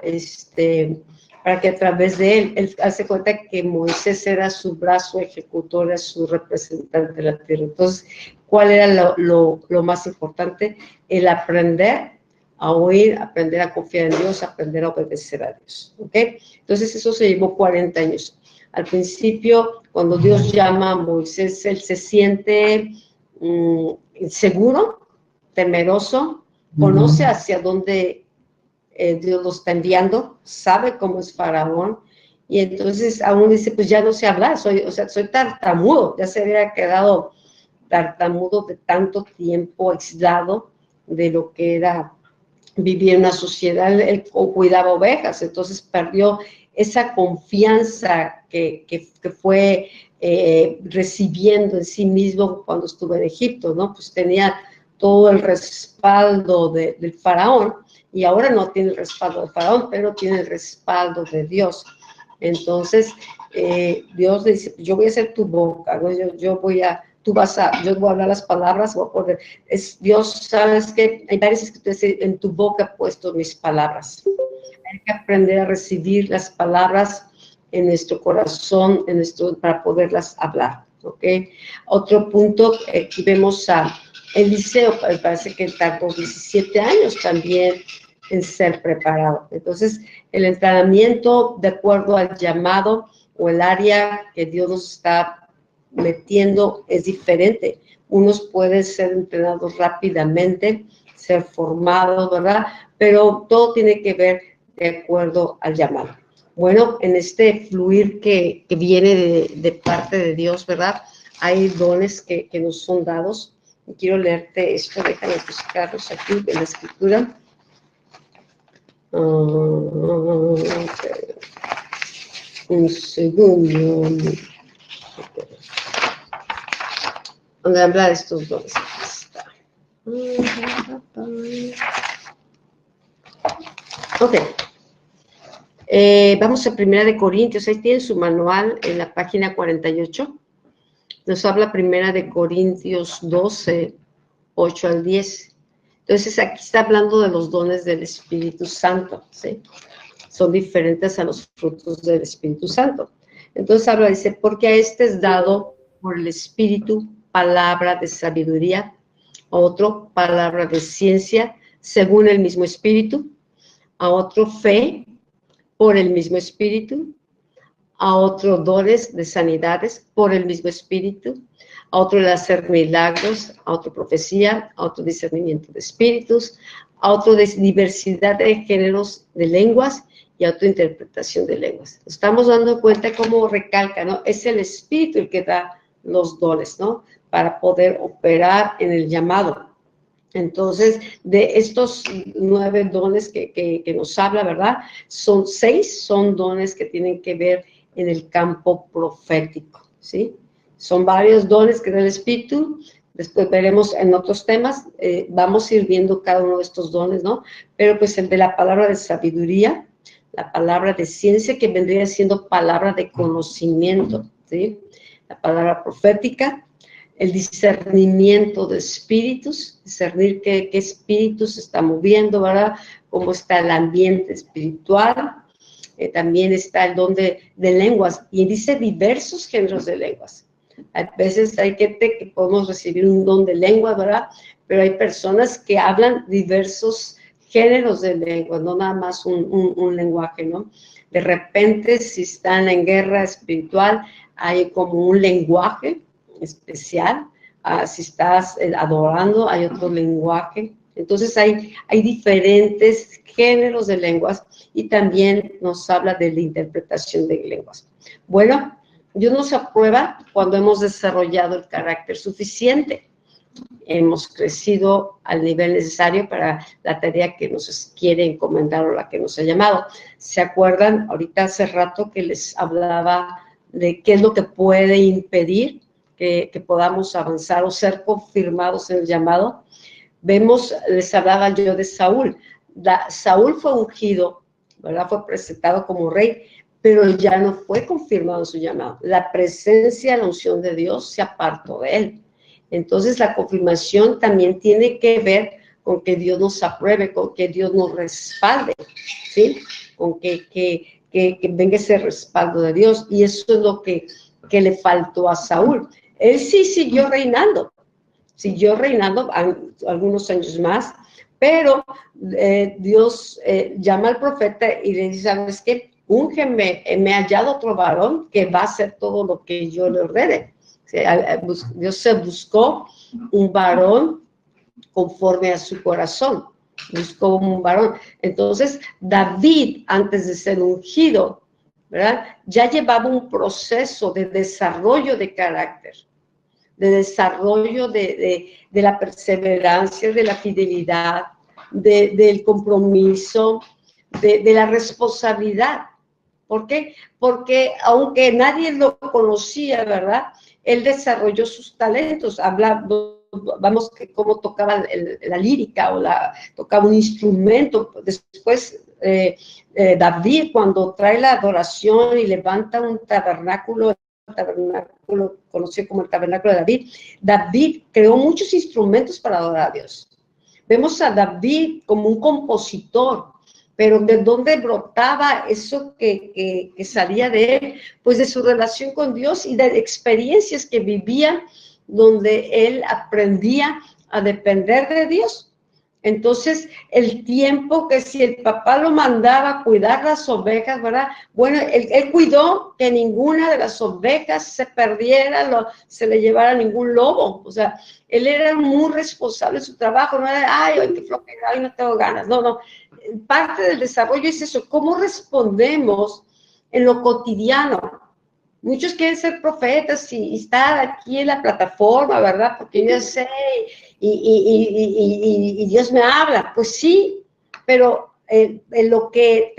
que a través de él hace cuenta que Moisés era su brazo ejecutor, era su representante de la tierra. Entonces, ¿cuál era lo más importante? El aprender a oír, aprender a confiar en Dios, aprender a obedecer a Dios, ¿ok? Entonces, eso se llevó 40 años. Al principio, cuando Dios llama a Moisés, él se siente inseguro, temeroso, conoce hacia dónde Dios lo está enviando, sabe cómo es Faraón, y entonces aún dice, pues ya no sé hablar, soy tartamudo, ya se había quedado tartamudo de tanto tiempo aislado de lo que era vivir en una sociedad. Él cuidaba ovejas, entonces perdió esa confianza que fue recibiendo en sí mismo cuando estuvo en Egipto, ¿no? Pues tenía todo el respaldo del faraón, y ahora no tiene el respaldo del faraón, pero tiene el respaldo de Dios. Entonces, Dios le dice, yo voy a ser tu boca, ¿no? yo voy a hablar las palabras, voy a poner, Dios, sabes que hay varias escrituras, en tu boca he puesto mis palabras. Hay que aprender a recibir las palabras en nuestro corazón, para poderlas hablar, ¿ok? Otro punto, aquí vemos a Eliseo, parece que tardó 17 años también en ser preparado. Entonces, el entrenamiento de acuerdo al llamado o el área que Dios nos está metiendo es diferente. Unos pueden ser entrenados rápidamente, ser formados, ¿verdad? Pero todo tiene que ver de acuerdo al llamado. Bueno, en este fluir que viene de parte de Dios, ¿verdad? Hay dones que nos son dados. Quiero leerte esto, déjame buscarlos aquí en la escritura. Un segundo. Donde habla de estos dones. Ok. Vamos a 1 de Corintios. Ahí tienen su manual en la página 48. Nos habla 1 de Corintios 12, 8 al 10. Entonces, aquí está hablando de los dones del Espíritu Santo, ¿sí? Son diferentes a los frutos del Espíritu Santo. Entonces, habla, dice, porque a este es dado por el Espíritu palabra de sabiduría, a otro palabra de ciencia, según el mismo Espíritu, a otro fe, por el mismo Espíritu, a otro dones de sanidades, por el mismo Espíritu, a otro el hacer milagros, a otro profecía, a otro discernimiento de espíritus, a otro diversidad de géneros de lenguas y a otra interpretación de lenguas. Estamos dando cuenta cómo recalca, ¿no? Es el Espíritu el que da los dones, ¿no? Para poder operar en el llamado. Entonces, de estos 9 dones que nos habla, ¿verdad? 6 son dones que tienen que ver en el campo profético, ¿sí? Son varios dones que da el Espíritu. Después veremos en otros temas, vamos a ir viendo cada uno de estos dones, ¿no? Pero pues el de la palabra de sabiduría, la palabra de ciencia, que vendría siendo palabra de conocimiento, ¿sí? La palabra profética, el discernimiento de espíritus, discernir qué espíritu se está moviendo, ¿verdad? Cómo está el ambiente espiritual. También está el don de lenguas, y dice diversos géneros de lenguas. A veces hay gente que podemos recibir un don de lengua, ¿verdad? Pero hay personas que hablan diversos géneros de lenguas, no nada más un lenguaje, ¿no? De repente, si están en guerra espiritual, hay como un lenguaje especial. Si estás adorando, hay otro lenguaje. Entonces, hay diferentes géneros de lenguas y también nos habla de la interpretación de lenguas. Bueno, Dios nos aprueba cuando hemos desarrollado el carácter suficiente. Hemos crecido al nivel necesario para la tarea que nos quiere encomendar o la que nos ha llamado. ¿Se acuerdan? Ahorita hace rato que les hablaba de qué es lo que puede impedir que podamos avanzar o ser confirmados en el llamado. Les hablaba yo de Saúl. Saúl fue ungido, ¿verdad? Fue presentado como rey, pero ya no fue confirmado en su llamado. La presencia, la unción de Dios se apartó de él. Entonces, la confirmación también tiene que ver con que Dios nos apruebe, con que Dios nos respalde, ¿sí? Con que venga ese respaldo de Dios. Y eso es lo que le faltó a Saúl. Él sí siguió reinando algunos años más, pero Dios llama al profeta y le dice, ¿sabes qué? Úngeme, me ha hallado otro varón que va a hacer todo lo que yo le ordene. Dios se buscó un varón conforme a su corazón, buscó un varón. Entonces, David, antes de ser ungido, ¿verdad? Ya llevaba un proceso de desarrollo de carácter, de desarrollo de la perseverancia, de la fidelidad, del compromiso, de la responsabilidad. ¿Por qué? Porque aunque nadie lo conocía, ¿verdad? Él desarrolló sus talentos, vamos, cómo tocaba la lírica o tocaba un instrumento. Después, David, cuando trae la adoración y levanta un tabernáculo el tabernáculo, conocido como el tabernáculo de David. David creó muchos instrumentos para adorar a Dios. Vemos a David como un compositor, pero ¿de dónde brotaba eso que salía de él? Pues de su relación con Dios y de experiencias que vivía, donde él aprendía a depender de Dios. Entonces, el tiempo que si el papá lo mandaba a cuidar las ovejas, ¿verdad? Bueno, él cuidó que ninguna de las ovejas se perdiera, se le llevara ningún lobo. O sea, él era muy responsable de su trabajo, no era, ay, hoy qué flojera, hoy no tengo ganas. No, no. Parte del desarrollo es eso, cómo respondemos en lo cotidiano. Muchos quieren ser profetas y estar aquí en la plataforma, ¿verdad? Porque yo sé y Dios me habla. Pues sí, pero lo que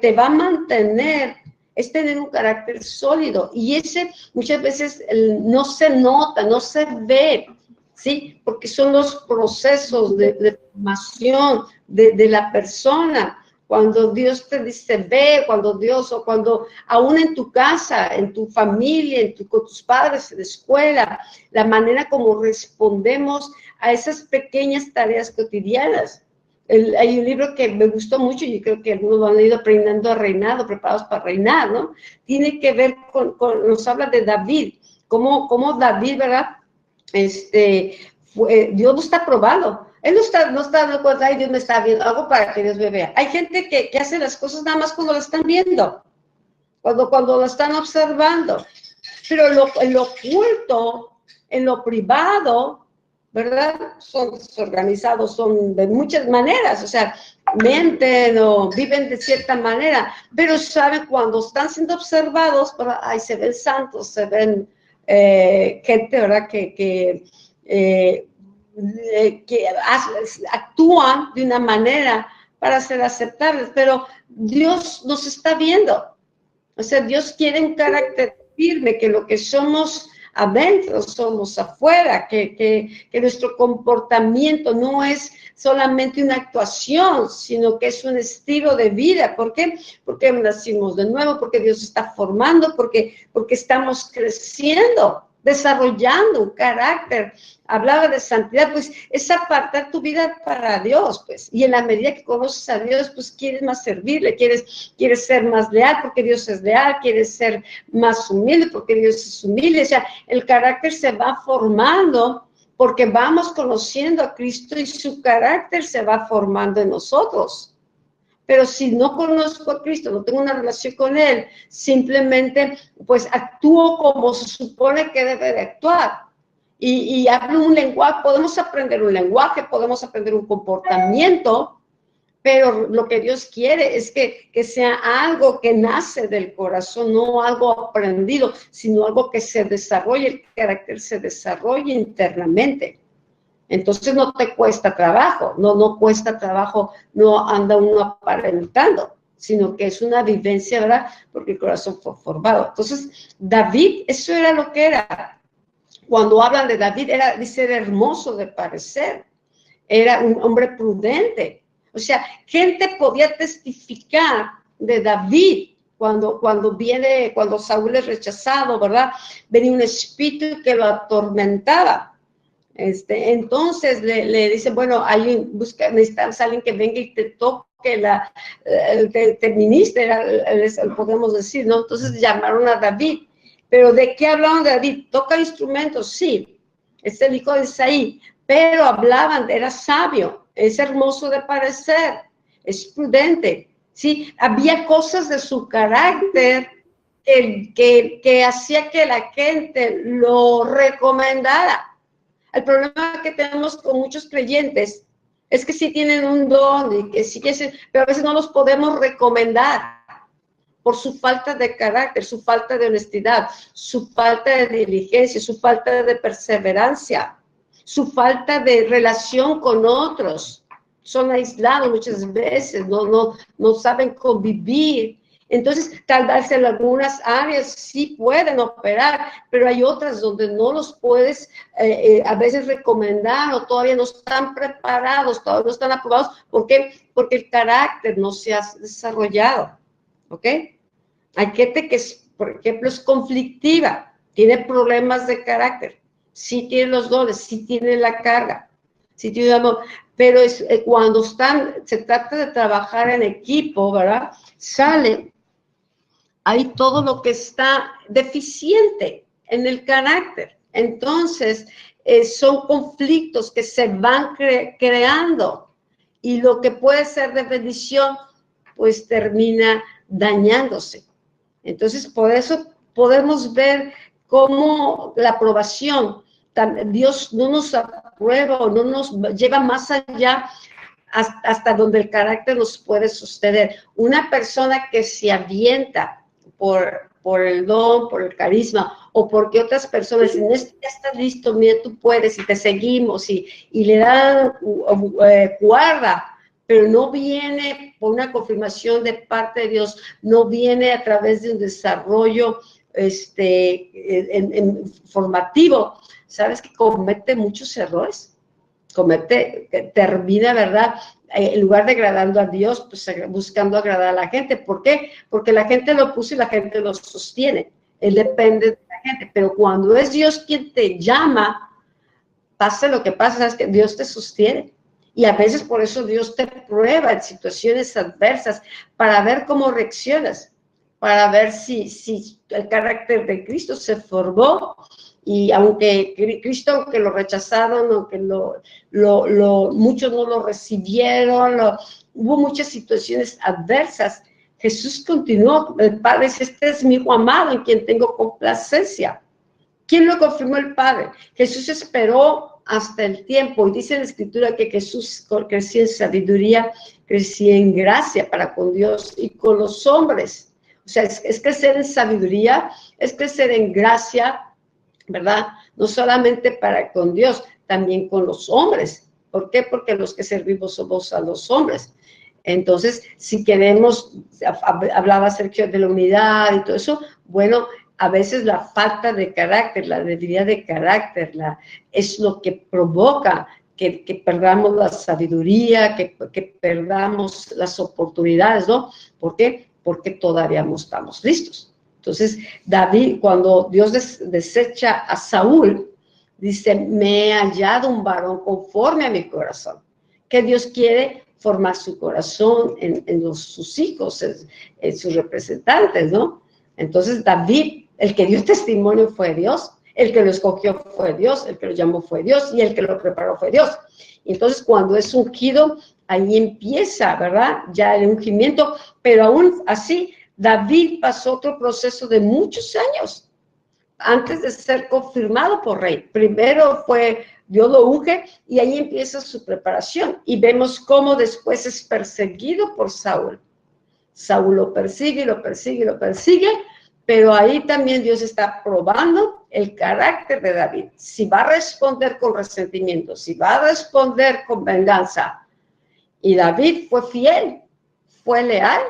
te va a mantener es tener un carácter sólido. Y ese muchas veces no se nota, no se ve, ¿sí? Porque son los procesos de formación de la persona. Cuando Dios te dice ve, cuando Dios, o cuando aún en tu casa, en tu familia, con tus padres, en la escuela, la manera como respondemos a esas pequeñas tareas cotidianas. Hay un libro que me gustó mucho y creo que algunos lo han ido aprendiendo a reinar, preparados para reinar, ¿no? Tiene que ver nos habla de David, cómo David, ¿verdad? Dios no está probado. Él no está dando cuenta, ay, Dios me está viendo, algo para que Dios me vea. Hay gente que hace las cosas nada más cuando lo están viendo, cuando lo están observando. Pero en lo oculto, en lo privado, ¿verdad? Son desorganizados, son de muchas maneras, o sea, mienten o viven de cierta manera, pero saben cuando están siendo observados, ¿verdad? Ay, se ven santos, se ven gente, ¿verdad? Que actúan de una manera para ser aceptables, pero Dios nos está viendo. O sea, Dios quiere un carácter firme, que lo que somos adentro somos afuera, que nuestro comportamiento no es solamente una actuación, sino que es un estilo de vida. ¿Por qué? Porque nacimos de nuevo, porque Dios está formando, porque estamos creciendo, desarrollando un carácter. Hablaba de santidad, pues es apartar tu vida para Dios, pues, y en la medida que conoces a Dios, pues quieres más servirle, quieres ser más leal porque Dios es leal, quieres ser más humilde porque Dios es humilde. O sea, el carácter se va formando porque vamos conociendo a Cristo y su carácter se va formando en nosotros. Pero si no conozco a Cristo, no tengo una relación con Él, simplemente pues actúo como se supone que debe de actuar. Y hablo un lenguaje, podemos aprender un lenguaje, podemos aprender un comportamiento, pero lo que Dios quiere es que sea algo que nace del corazón, no algo aprendido, sino algo que se desarrolle, el carácter se desarrolle internamente. Entonces no te cuesta trabajo, no cuesta trabajo, no anda uno aparentando, sino que es una vivencia, ¿verdad? Porque el corazón fue formado. Entonces, David, eso era lo que era. Cuando hablan de David, dice, era hermoso de parecer, era un hombre prudente. O sea, gente podía testificar de David cuando Saúl es rechazado, ¿verdad? Venía un espíritu que lo atormentaba. Entonces le dicen, bueno, necesitamos a alguien que venga y te toque, te ministre, podemos decir, ¿no? Entonces llamaron a David. Pero ¿de qué hablaban de David? Toca instrumentos, sí, es el hijo de Isaí, pero hablaban, era sabio, es hermoso de parecer, es prudente, ¿sí? Había cosas de su carácter que hacía que la gente lo recomendara. El problema que tenemos con muchos creyentes es que sí tienen un don y que sí quieren, pero a veces no los podemos recomendar por su falta de carácter, su falta de honestidad, su falta de diligencia, su falta de perseverancia, su falta de relación con otros. Son aislados muchas veces, no saben convivir. Entonces, tal vez en algunas áreas sí pueden operar, pero hay otras donde no los puedes a veces recomendar o todavía no están preparados, todavía no están aprobados. ¿Por qué? Porque el carácter no se ha desarrollado. ¿Ok? Hay gente que es por ejemplo, es conflictiva, tiene problemas de carácter, sí tiene los dones, sí tiene la carga, sí tiene amor, pero cuando se trata de trabajar en equipo, ¿verdad? Sale ahí todo lo que está deficiente en el carácter. Entonces, son conflictos que se van creando y lo que puede ser de bendición, pues termina dañándose. Entonces, por eso podemos ver cómo la aprobación, Dios no nos aprueba o no nos lleva más allá hasta donde el carácter nos puede sostener. Una persona que se avienta por el don, por el carisma, o porque otras personas dicen, ya estás listo, mira, tú puedes, y te seguimos, y le dan guarda, pero no viene por una confirmación de parte de Dios, no viene a través de un desarrollo formativo, ¿sabes? Que comete muchos errores, termina, ¿verdad? En lugar de agradando a Dios, pues buscando agradar a la gente. ¿Por qué? Porque la gente lo puso y la gente lo sostiene. Él depende de la gente. Pero cuando es Dios quien te llama, pase lo que pase, sabes que Dios te sostiene. Y a veces por eso Dios te prueba en situaciones adversas para ver cómo reaccionas, para ver si el carácter de Cristo se formó. Y aunque Cristo, que lo rechazaron, aunque muchos no lo recibieron, hubo muchas situaciones adversas, Jesús continuó. El Padre dice, este es mi Hijo amado en quien tengo complacencia. ¿Quién lo confirmó? El Padre. Jesús esperó hasta el tiempo, y dice en la Escritura que Jesús crecía en sabiduría, crecía en gracia para con Dios y con los hombres. O sea, es crecer en sabiduría, es crecer en gracia, ¿verdad? No solamente para con Dios, también con los hombres. ¿Por qué? Porque los que servimos somos a los hombres. Entonces, si queremos, hablaba Sergio de la unidad y todo eso, bueno, a veces la falta de carácter, la debilidad de carácter, es lo que provoca que perdamos la sabiduría, que perdamos las oportunidades, ¿no? ¿Por qué? Porque todavía no estamos listos. Entonces, David, cuando Dios desecha a Saúl, dice, me he hallado un varón conforme a mi corazón. Que Dios quiere formar su corazón en sus hijos, en sus representantes, ¿no? Entonces, David, el que dio testimonio fue Dios, el que lo escogió fue Dios, el que lo llamó fue Dios, y el que lo preparó fue Dios. Y entonces, cuando es ungido, ahí empieza, ¿verdad? Ya el ungimiento, pero aún así, David pasó otro proceso de muchos años antes de ser confirmado por rey. Primero Dios lo unge y ahí empieza su preparación. Y vemos cómo después es perseguido por Saúl. Saúl lo persigue, lo persigue, lo persigue, pero ahí también Dios está probando el carácter de David. Si va a responder con resentimiento, si va a responder con venganza. Y David fue fiel, fue leal.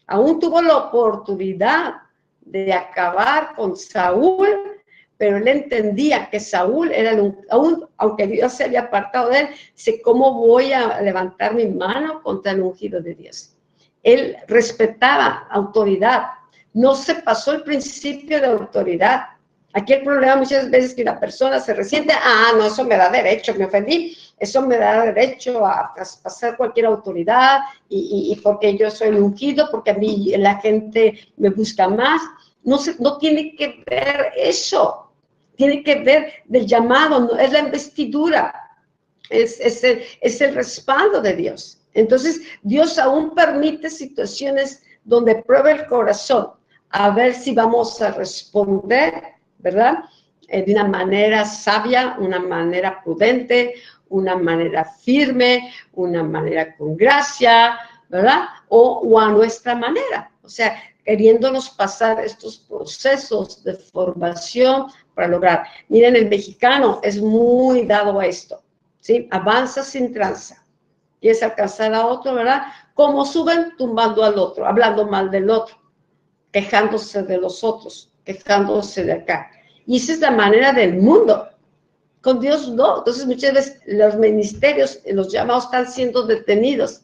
Aún tuvo la oportunidad de acabar con Saúl, pero él entendía que Saúl era, aún aunque Dios se había apartado de él, dice, ¿cómo voy a levantar mi mano contra el ungido de Dios? Él respetaba autoridad, no se pasó el principio de autoridad. Aquí el problema muchas veces es que la persona se resiente, no, eso me da derecho, me ofendí, eso me da derecho a traspasar cualquier autoridad y porque yo soy el ungido, porque a mí la gente me busca más. No tiene que ver eso, tiene que ver del llamado, no, es la investidura, es el respaldo de Dios. Entonces, Dios aún permite situaciones donde prueba el corazón, a ver si vamos a responder, ¿verdad? De una manera sabia, una manera prudente, una manera firme, una manera con gracia, ¿verdad? O a nuestra manera, o sea, queriéndonos pasar estos procesos de formación para lograr. Miren, el mexicano es muy dado a esto, ¿sí? Avanza sin tranza. Quieres alcanzar a otro, ¿verdad? Como suben, tumbando al otro, hablando mal del otro, quejándose de los otros, quejándose de acá. Y esa es la manera del mundo. Con Dios no. Entonces muchas veces los ministerios, los llamados están siendo detenidos.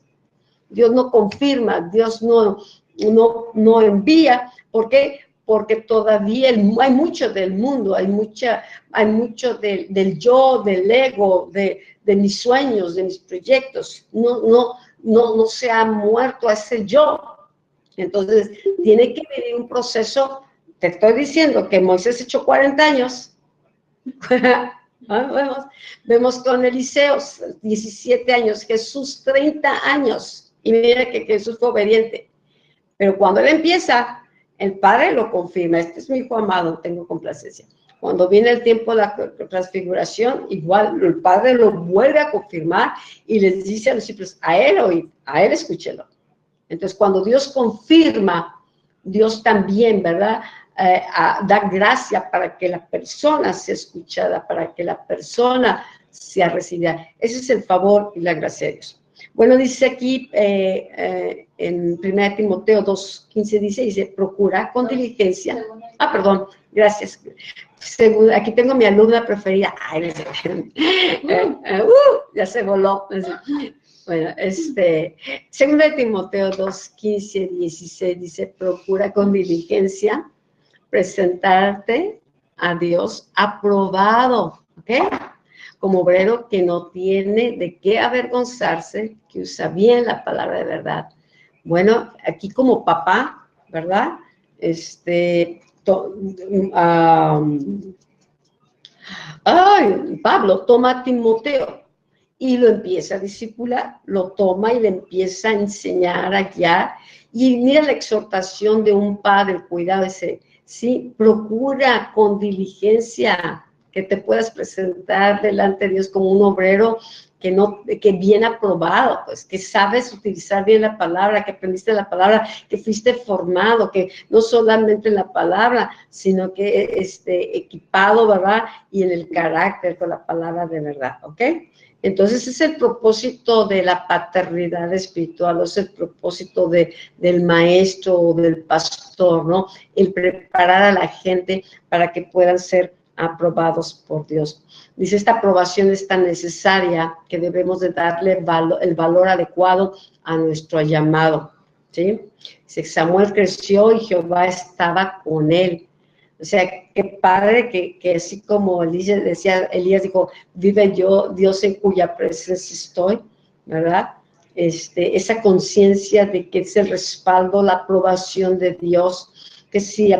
Dios no confirma, Dios no envía. ¿Por qué? porque todavía hay mucho del mundo, hay mucho del yo, del ego, de mis sueños, de mis proyectos. No se ha muerto ese yo. Entonces, tiene que venir un proceso. Te estoy diciendo que Moisés echó 40 años. Vemos con Eliseo, 17 años, Jesús 30 años. Y mira que Jesús fue obediente. Pero cuando él empieza, el Padre lo confirma. Este es mi hijo amado, tengo complacencia. Cuando viene el tiempo de la transfiguración, igual el Padre lo vuelve a confirmar y les dice a los discípulos, a él oíd, a él escúchelo. Entonces, cuando Dios confirma, Dios también, ¿verdad?, da gracia para que la persona sea escuchada, para que la persona sea recibida. Ese es el favor y la gracia de Dios. Bueno, dice aquí en 1 Timoteo 2:15, dice, procura con diligencia. Perdón, gracias. Aquí tengo mi alumna preferida. Ay, ya se voló. Bueno, 2 Timoteo 2:15, 16 dice, procura con diligencia presentarte a Dios aprobado, ¿ok? Como obrero que no tiene de qué avergonzarse, que usa bien la palabra de verdad. Bueno, aquí como papá, ¿verdad? Pablo toma a Timoteo y lo empieza a discipular, lo toma y le empieza a enseñar, a guiar. Y mira la exhortación de un padre, el cuidado ese, ¿sí? Procura con diligencia que te puedas presentar delante de Dios como un obrero que bien aprobado, pues, que sabes utilizar bien la palabra, que aprendiste la palabra, que fuiste formado, que no solamente en la palabra, sino que equipado, ¿verdad? Y en el carácter con la palabra de verdad, ¿ok? Entonces es el propósito de la paternidad espiritual, es el propósito del maestro o del pastor, ¿no? El preparar a la gente para que puedan ser aprobados por Dios. Dice, esta aprobación es tan necesaria que debemos de darle el valor adecuado a nuestro llamado, ¿sí? Dice, Samuel creció y Jehová estaba con él. O sea, qué padre que así como Elías dijo, vive yo, Dios en cuya presencia estoy, ¿verdad? Esa conciencia de que es el respaldo, la aprobación de Dios, que si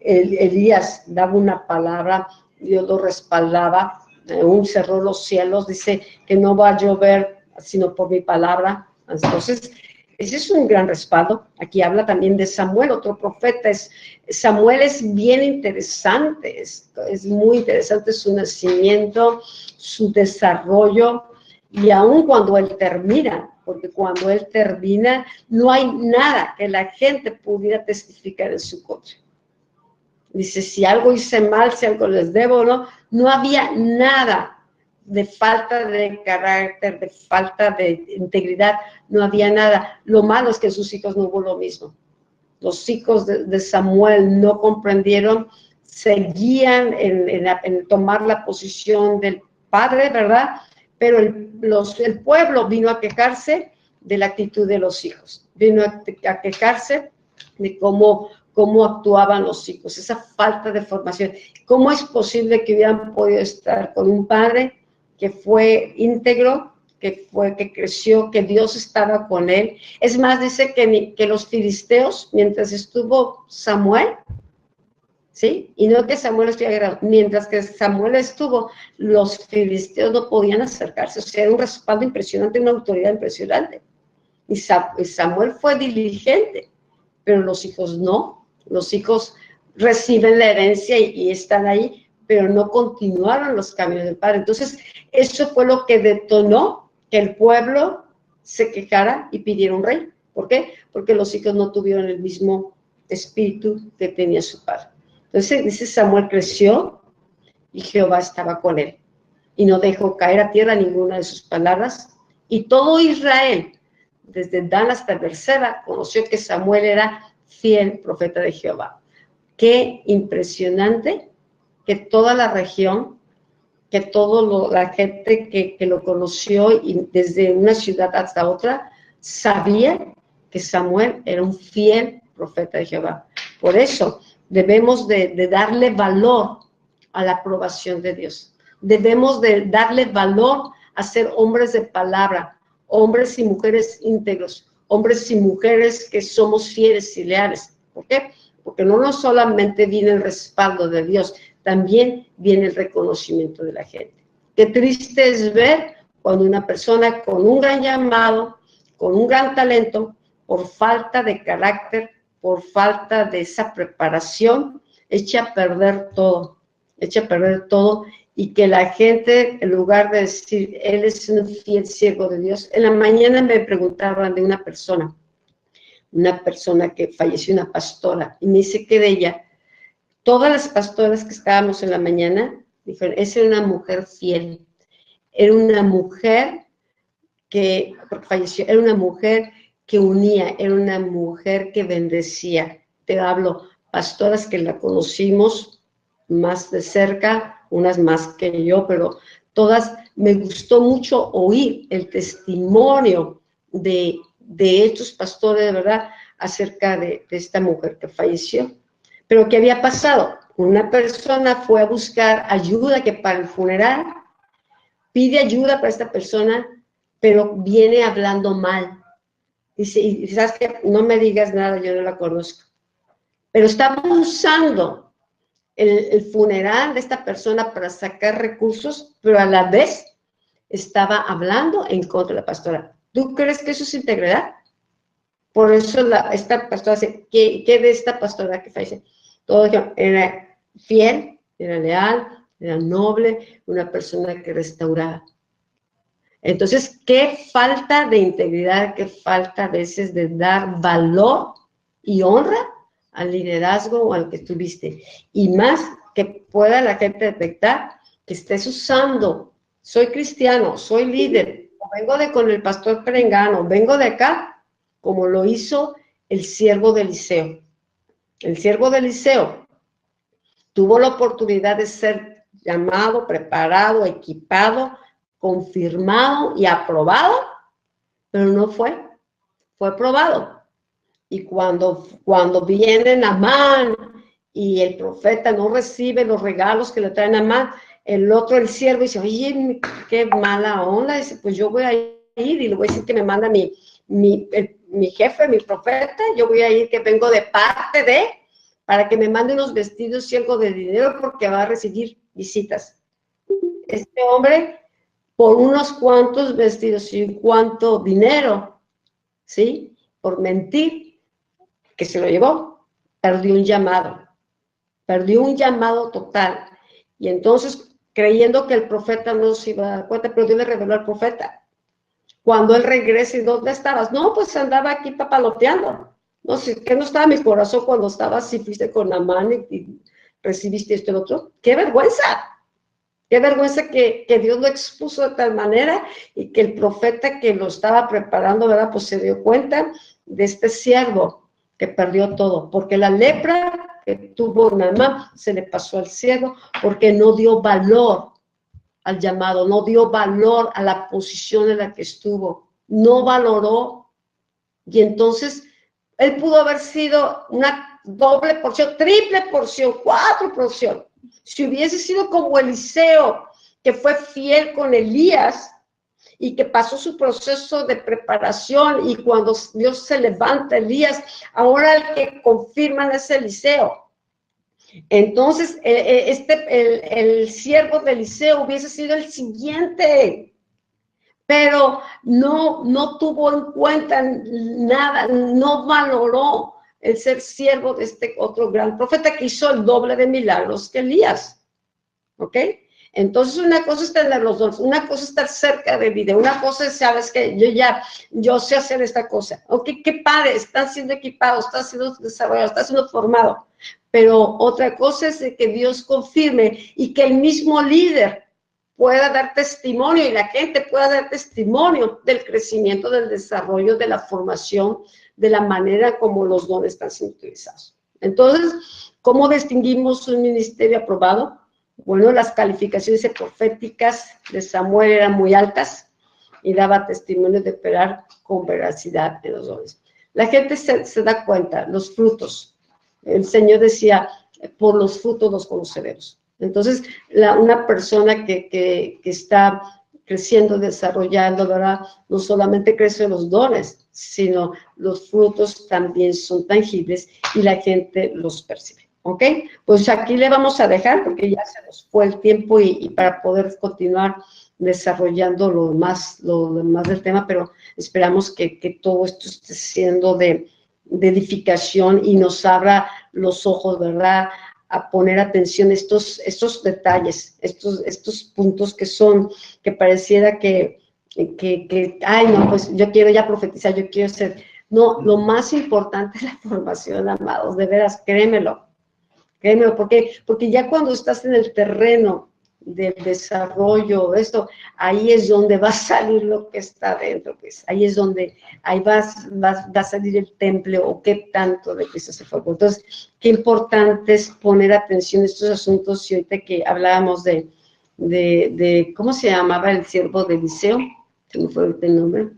Elías daba una palabra, Dios lo respaldaba, aún cerró los cielos, dice que no va a llover sino por mi palabra. Entonces, ese es un gran respaldo. Aquí habla también de Samuel, otro profeta. Samuel es bien interesante, es muy interesante su nacimiento, su desarrollo, y aún cuando él termina, porque cuando él termina no hay nada que la gente pudiera testificar en su contra. Dice, si algo hice mal, si algo les debo, no había nada de falta de carácter, de falta de integridad, no había nada. Lo malo es que sus hijos no hubo lo mismo. Los hijos de Samuel no comprendieron, seguían en tomar la posición del padre, ¿verdad? Pero el pueblo vino a quejarse de la actitud de los hijos, vino a quejarse de cómo actuaban los hijos, esa falta de formación. ¿Cómo es posible que hubieran podido estar con un padre que fue íntegro, que creció, que Dios estaba con él? Es más, dice que los filisteos, mientras estuvo Samuel, ¿sí? Y no que Samuel estuviera, mientras que Samuel estuvo, los filisteos no podían acercarse. O sea, era un respaldo impresionante, una autoridad impresionante. Y Samuel fue diligente, pero los hijos no. Los hijos reciben la herencia y están ahí, pero no continuaron los caminos del padre. Entonces, eso fue lo que detonó que el pueblo se quejara y pidiera un rey. ¿Por qué? Porque los hijos no tuvieron el mismo espíritu que tenía su padre. Entonces, dice, Samuel creció y Jehová estaba con él. Y no dejó caer a tierra ninguna de sus palabras. Y todo Israel, desde Dan hasta Berseba, conoció que Samuel era fiel profeta de Jehová. Qué impresionante que toda la región, que toda la gente que lo conoció y desde una ciudad hasta otra, sabía que Samuel era un fiel profeta de Jehová. Por eso debemos de darle valor a la aprobación de Dios. Debemos de darle valor a ser hombres de palabra, hombres y mujeres íntegros, hombres y mujeres que somos fieles y leales. ¿Por qué? Porque no solamente viene el respaldo de Dios, también viene el reconocimiento de la gente. Qué triste es ver cuando una persona con un gran llamado, con un gran talento, por falta de carácter, por falta de esa preparación, echa a perder todo, y que la gente, en lugar de decir, él es un fiel siervo de Dios, en la mañana me preguntaban de una persona que falleció, una pastora, y me dice que de ella, todas las pastoras que estábamos en la mañana, dijeron, esa era una mujer fiel, era una mujer que, porque falleció, era una mujer que unía, era una mujer que bendecía. Te hablo, pastoras que la conocimos más de cerca, unas más que yo, pero todas, me gustó mucho oír el testimonio de estos pastores, de verdad, acerca de esta mujer que falleció. Pero ¿qué había pasado? Una persona fue a buscar ayuda que para el funeral, pide ayuda para esta persona, pero viene hablando mal. Dice, y sabes que no me digas nada, yo no la conozco. Pero estaba usando el funeral de esta persona para sacar recursos, pero a la vez estaba hablando en contra de la pastora. ¿Tú crees que eso es integridad? Por eso esta pastora dice, ¿qué de esta pastora que fallece? Todo era fiel, era leal, era noble, una persona que restauraba. Entonces, qué falta de integridad, qué falta a veces de dar valor y honra al liderazgo o al que tuviste. Y más que pueda la gente detectar que estés usando, soy cristiano, soy líder, o vengo con el pastor perengano, vengo de acá, como lo hizo el siervo de Eliseo. El siervo de Eliseo tuvo la oportunidad de ser llamado, preparado, equipado, confirmado y aprobado, pero no fue aprobado. Y cuando viene Naamán y el profeta no recibe los regalos que le traen a Naamán, el siervo dice, oye, qué mala onda, dice, pues yo voy a ir y le voy a decir que me manda mi jefe, mi profeta, yo voy a ir que vengo de parte de, para que me mande unos vestidos y algo de dinero porque va a recibir visitas. Este hombre, por unos cuantos vestidos y un cuanto dinero, ¿sí? Por mentir, que se lo llevó, perdió un llamado total. Y entonces, creyendo que el profeta no se iba a dar cuenta, pero Dios le reveló al profeta. Cuando él regresa, ¿y dónde estabas? No, pues andaba aquí papaloteando. No sé, que no estaba mi corazón cuando estabas, si fuiste con Naamán y recibiste esto y lo otro. ¡Qué vergüenza! Qué vergüenza que Dios lo expuso de tal manera y que el profeta que lo estaba preparando, ¿verdad? Pues se dio cuenta de este siervo que perdió todo, porque la lepra que tuvo Naamán se le pasó al siervo porque no dio valor al llamado, no dio valor a la posición en la que estuvo, no valoró, y entonces él pudo haber sido una doble porción, triple porción, cuatro porción. Si hubiese sido como Eliseo, que fue fiel con Elías y que pasó su proceso de preparación, y cuando Dios se levanta Elías, ahora el que confirman es Eliseo. Entonces, el siervo de Eliseo hubiese sido el siguiente, pero no tuvo en cuenta nada, no valoró el ser siervo de este otro gran profeta que hizo el doble de milagros que Elías, ¿ok? Entonces, una cosa es tener los dones, una cosa es estar cerca de vida, una cosa es, sabes que yo sé hacer esta cosa, ok, qué padre, están siendo equipados, están siendo desarrollados, están siendo formados, pero otra cosa es que Dios confirme y que el mismo líder pueda dar testimonio y la gente pueda dar testimonio del crecimiento, del desarrollo, de la formación, de la manera como los dones están siendo utilizados. Entonces, ¿cómo distinguimos un ministerio aprobado? Bueno, las calificaciones proféticas de Samuel eran muy altas y daba testimonio de operar con veracidad en los dones. La gente se da cuenta, los frutos. El Señor decía, por los frutos los conoceremos. Entonces, una persona que está creciendo, desarrollando, ¿verdad? No solamente crecen los dones, sino los frutos también son tangibles y la gente los percibe. ¿Ok? Pues aquí le vamos a dejar porque ya se nos fue el tiempo y para poder continuar desarrollando lo más del tema, pero esperamos que todo esto esté siendo de edificación y nos abra los ojos, ¿verdad? A poner atención a estos detalles, estos puntos que pareciera ay, no, pues yo quiero ya profetizar, yo quiero ser. No, lo más importante es la formación, amados, de veras, créemelo, porque ya cuando estás en el terreno del desarrollo, esto, ahí es donde va a salir lo que está dentro, pues, ahí es donde, ahí va a salir el temple o qué tanto de Cristo se formó. Entonces, qué importante es poner atención a estos asuntos, y ahorita que hablábamos de ¿cómo se llamaba el siervo de Eliseo? Se me fue el nombre.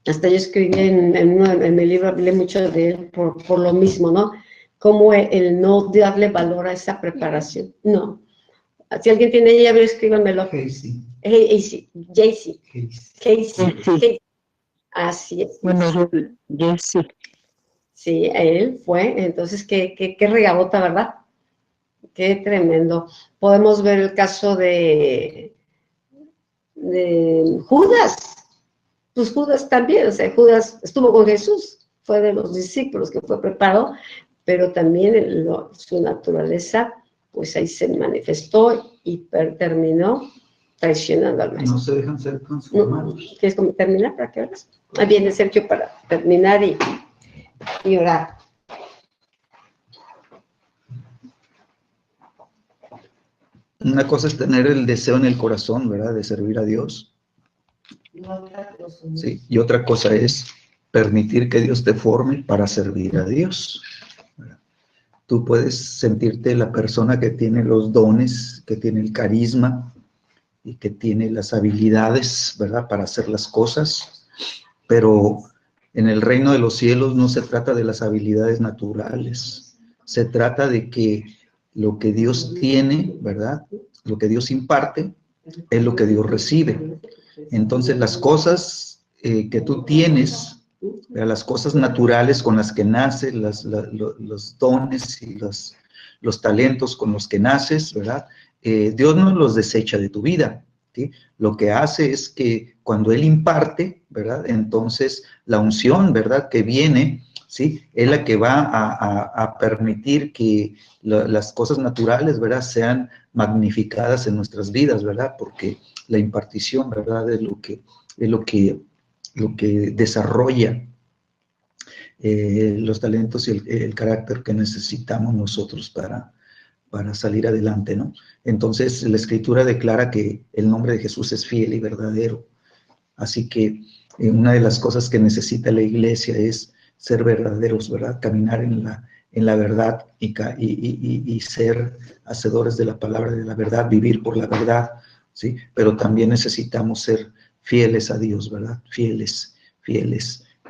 Hasta yo escribí en mi libro, hablé mucho de él por lo mismo, ¿no? Como el no darle valor a esa preparación. No. Si alguien tiene ella, escríbanmelo.
Casey.
Casey. Así es.
Bueno, Jesse.
Sí, él fue. Entonces, qué regabota, ¿verdad? Qué tremendo. Podemos ver el caso de Judas. Pues Judas también, o sea, Judas estuvo con Jesús, fue de los discípulos que fue preparado, pero también su naturaleza, pues ahí se manifestó y terminó traicionando al maestro.
No se dejan ser transformados.
¿Quieres terminar para que hagas? Ahí viene Sergio para terminar y orar.
Una cosa es tener el deseo en el corazón, ¿verdad? De servir a Dios. Sí, y otra cosa es permitir que Dios te forme para servir a Dios. Tú puedes sentirte la persona que tiene los dones, que tiene el carisma y que tiene las habilidades, ¿verdad?, para hacer las cosas, pero en el reino de los cielos no se trata de las habilidades naturales, se trata de que lo que Dios tiene, ¿verdad?, lo que Dios imparte, es lo que Dios recibe. Entonces las cosas que tú tienes, las cosas naturales con las que naces, los dones y los talentos con los que naces, ¿verdad? Dios no los desecha de tu vida, ¿sí? Lo que hace es que cuando Él imparte, ¿verdad? Entonces la unción, ¿verdad?, que viene, ¿sí?, es la que va a permitir que las cosas naturales, ¿verdad?, sean magnificadas en nuestras vidas, ¿verdad? Porque la impartición, ¿verdad?, es lo que desarrolla los talentos y el carácter que necesitamos nosotros para salir adelante, ¿no? Entonces, la Escritura declara que el nombre de Jesús es fiel y verdadero. Así que una de las cosas que necesita la iglesia es ser verdaderos, ¿verdad? Caminar en la verdad y ser hacedores de la palabra de la verdad, vivir por la verdad, ¿sí? Pero también necesitamos ser fieles a Dios, ¿verdad? Fieles.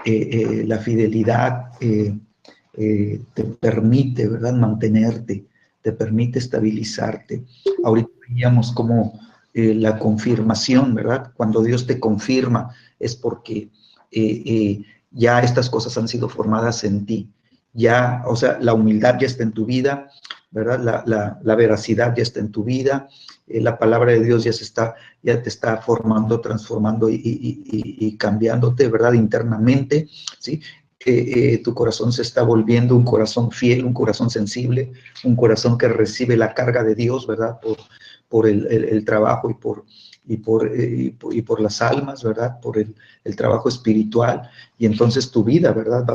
La fidelidad te permite, ¿verdad?, mantenerte, te permite estabilizarte. Ahorita veíamos como la confirmación, ¿verdad? Cuando Dios te confirma es porque ya estas cosas han sido formadas en ti. Ya, o sea, la humildad ya está en tu vida, ¿verdad? La veracidad ya está en tu vida, la palabra de Dios ya te está formando, transformando y cambiándote, ¿verdad? Internamente, ¿sí? Tu corazón se está volviendo un corazón fiel, un corazón sensible, un corazón que recibe la carga de Dios, ¿verdad? Por el trabajo y por las almas, ¿verdad? Por el trabajo espiritual. Y entonces tu vida, ¿verdad?, va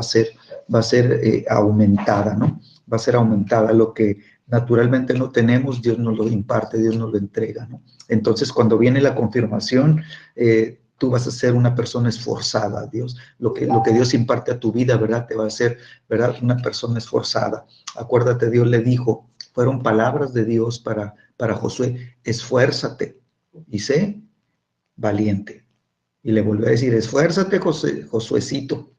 a ser aumentada, ¿no? Va a ser aumentada. Lo que naturalmente no tenemos, Dios nos lo imparte, Dios nos lo entrega, ¿no? Entonces, cuando viene la confirmación, tú vas a ser una persona esforzada. Dios, lo que Dios imparte a tu vida, ¿verdad?, te va a hacer, ¿verdad?, una persona esforzada. Acuérdate, Dios le dijo, fueron palabras de Dios para Josué, esfuérzate y sé valiente. Y le volvió a decir, esfuérzate, Josuecito,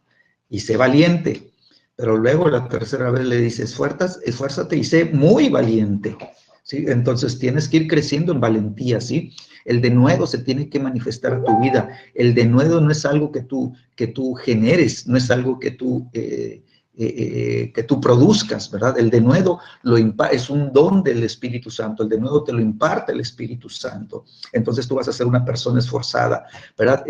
y sé valiente. Pero luego la tercera vez le dice, esfuérzate y sé muy valiente, ¿sí? Entonces tienes que ir creciendo en valentía, ¿sí? El denuedo se tiene que manifestar a tu vida. El denuedo no es algo que tú generes, no es algo que tú produzcas, ¿verdad? El denuedo es un don del Espíritu Santo, el denuedo te lo imparte el Espíritu Santo. Entonces tú vas a ser una persona esforzada, ¿verdad?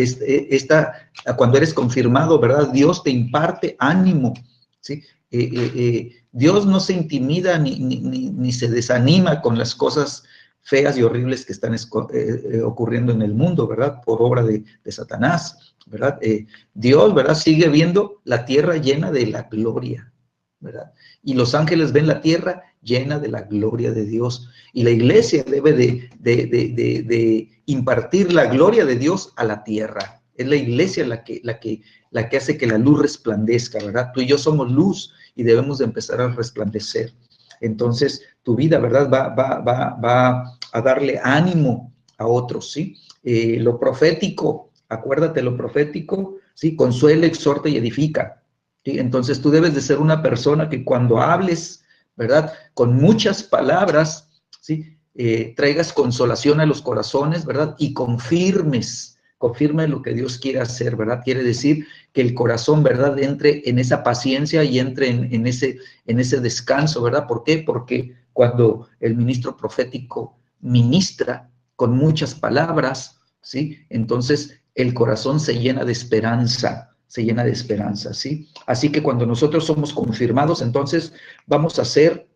Cuando eres confirmado, ¿verdad? Dios te imparte ánimo, ¿sí? Dios no se intimida ni se desanima con las cosas feas y horribles que están ocurriendo en el mundo, ¿verdad? Por obra de Satanás, ¿verdad? Dios, ¿verdad? Sigue viendo la tierra llena de la gloria, ¿verdad? Y los ángeles ven la tierra llena de la gloria de Dios. Y la iglesia debe de impartir la gloria de Dios a la tierra. Es la iglesia la que hace que la luz resplandezca, ¿verdad? Tú y yo somos luz y debemos de empezar a resplandecer. Entonces, tu vida, ¿verdad? Va a darle ánimo a otros, ¿sí? Lo profético, acuérdate, lo profético, ¿sí? Consuela, exhorta y edifica, ¿sí? Entonces, tú debes de ser una persona que cuando hables, ¿verdad? Con muchas palabras, ¿sí? Traigas consolación a los corazones, ¿verdad? Y confirme lo que Dios quiere hacer, ¿verdad? Quiere decir que el corazón, ¿verdad? Entre en esa paciencia y entre en ese descanso, ¿verdad? ¿Por qué? Porque cuando el ministro profético ministra con muchas palabras, ¿sí? Entonces el corazón se llena de esperanza, ¿sí? Así que cuando nosotros somos confirmados, entonces vamos a hacer,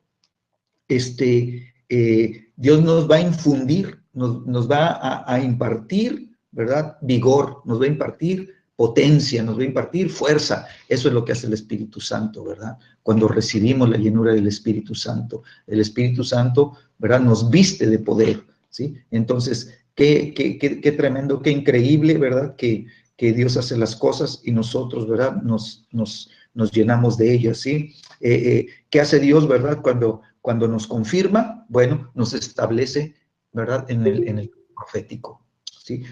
Dios nos va a infundir, nos va a impartir, ¿verdad? Vigor, nos va a impartir potencia, nos va a impartir fuerza. Eso es lo que hace el Espíritu Santo, ¿verdad? Cuando recibimos la llenura del Espíritu Santo. El Espíritu Santo, ¿verdad? Nos viste de poder, ¿sí? Entonces, qué tremendo, qué increíble, ¿verdad? Que Dios hace las cosas y nosotros, ¿verdad? Nos llenamos de ellas, ¿sí? ¿Qué hace Dios, verdad? Cuando nos confirma, bueno, nos establece, ¿verdad? En el profético, ¿sí?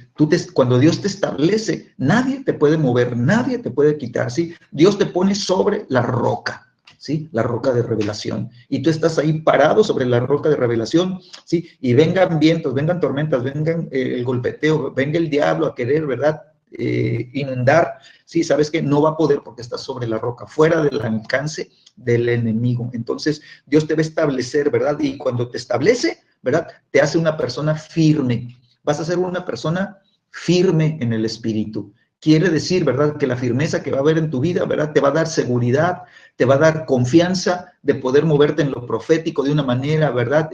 Cuando Dios te establece, nadie te puede mover, nadie te puede quitar, ¿sí? Dios te pone sobre la roca, ¿sí? La roca de revelación. Y tú estás ahí parado sobre la roca de revelación, ¿sí? Y vengan vientos, vengan tormentas, vengan el golpeteo, venga el diablo a querer, ¿verdad? Inundar, sí, sabes que no va a poder porque estás sobre la roca, fuera del alcance del enemigo. Entonces Dios te va a establecer, ¿verdad? Y cuando te establece, ¿verdad? Te hace una persona firme. Vas a ser una persona firme en el espíritu. Quiere decir, ¿verdad? Que la firmeza que va a haber en tu vida, ¿verdad? Te va a dar seguridad, te va a dar confianza de poder moverte en lo profético de una manera, ¿verdad?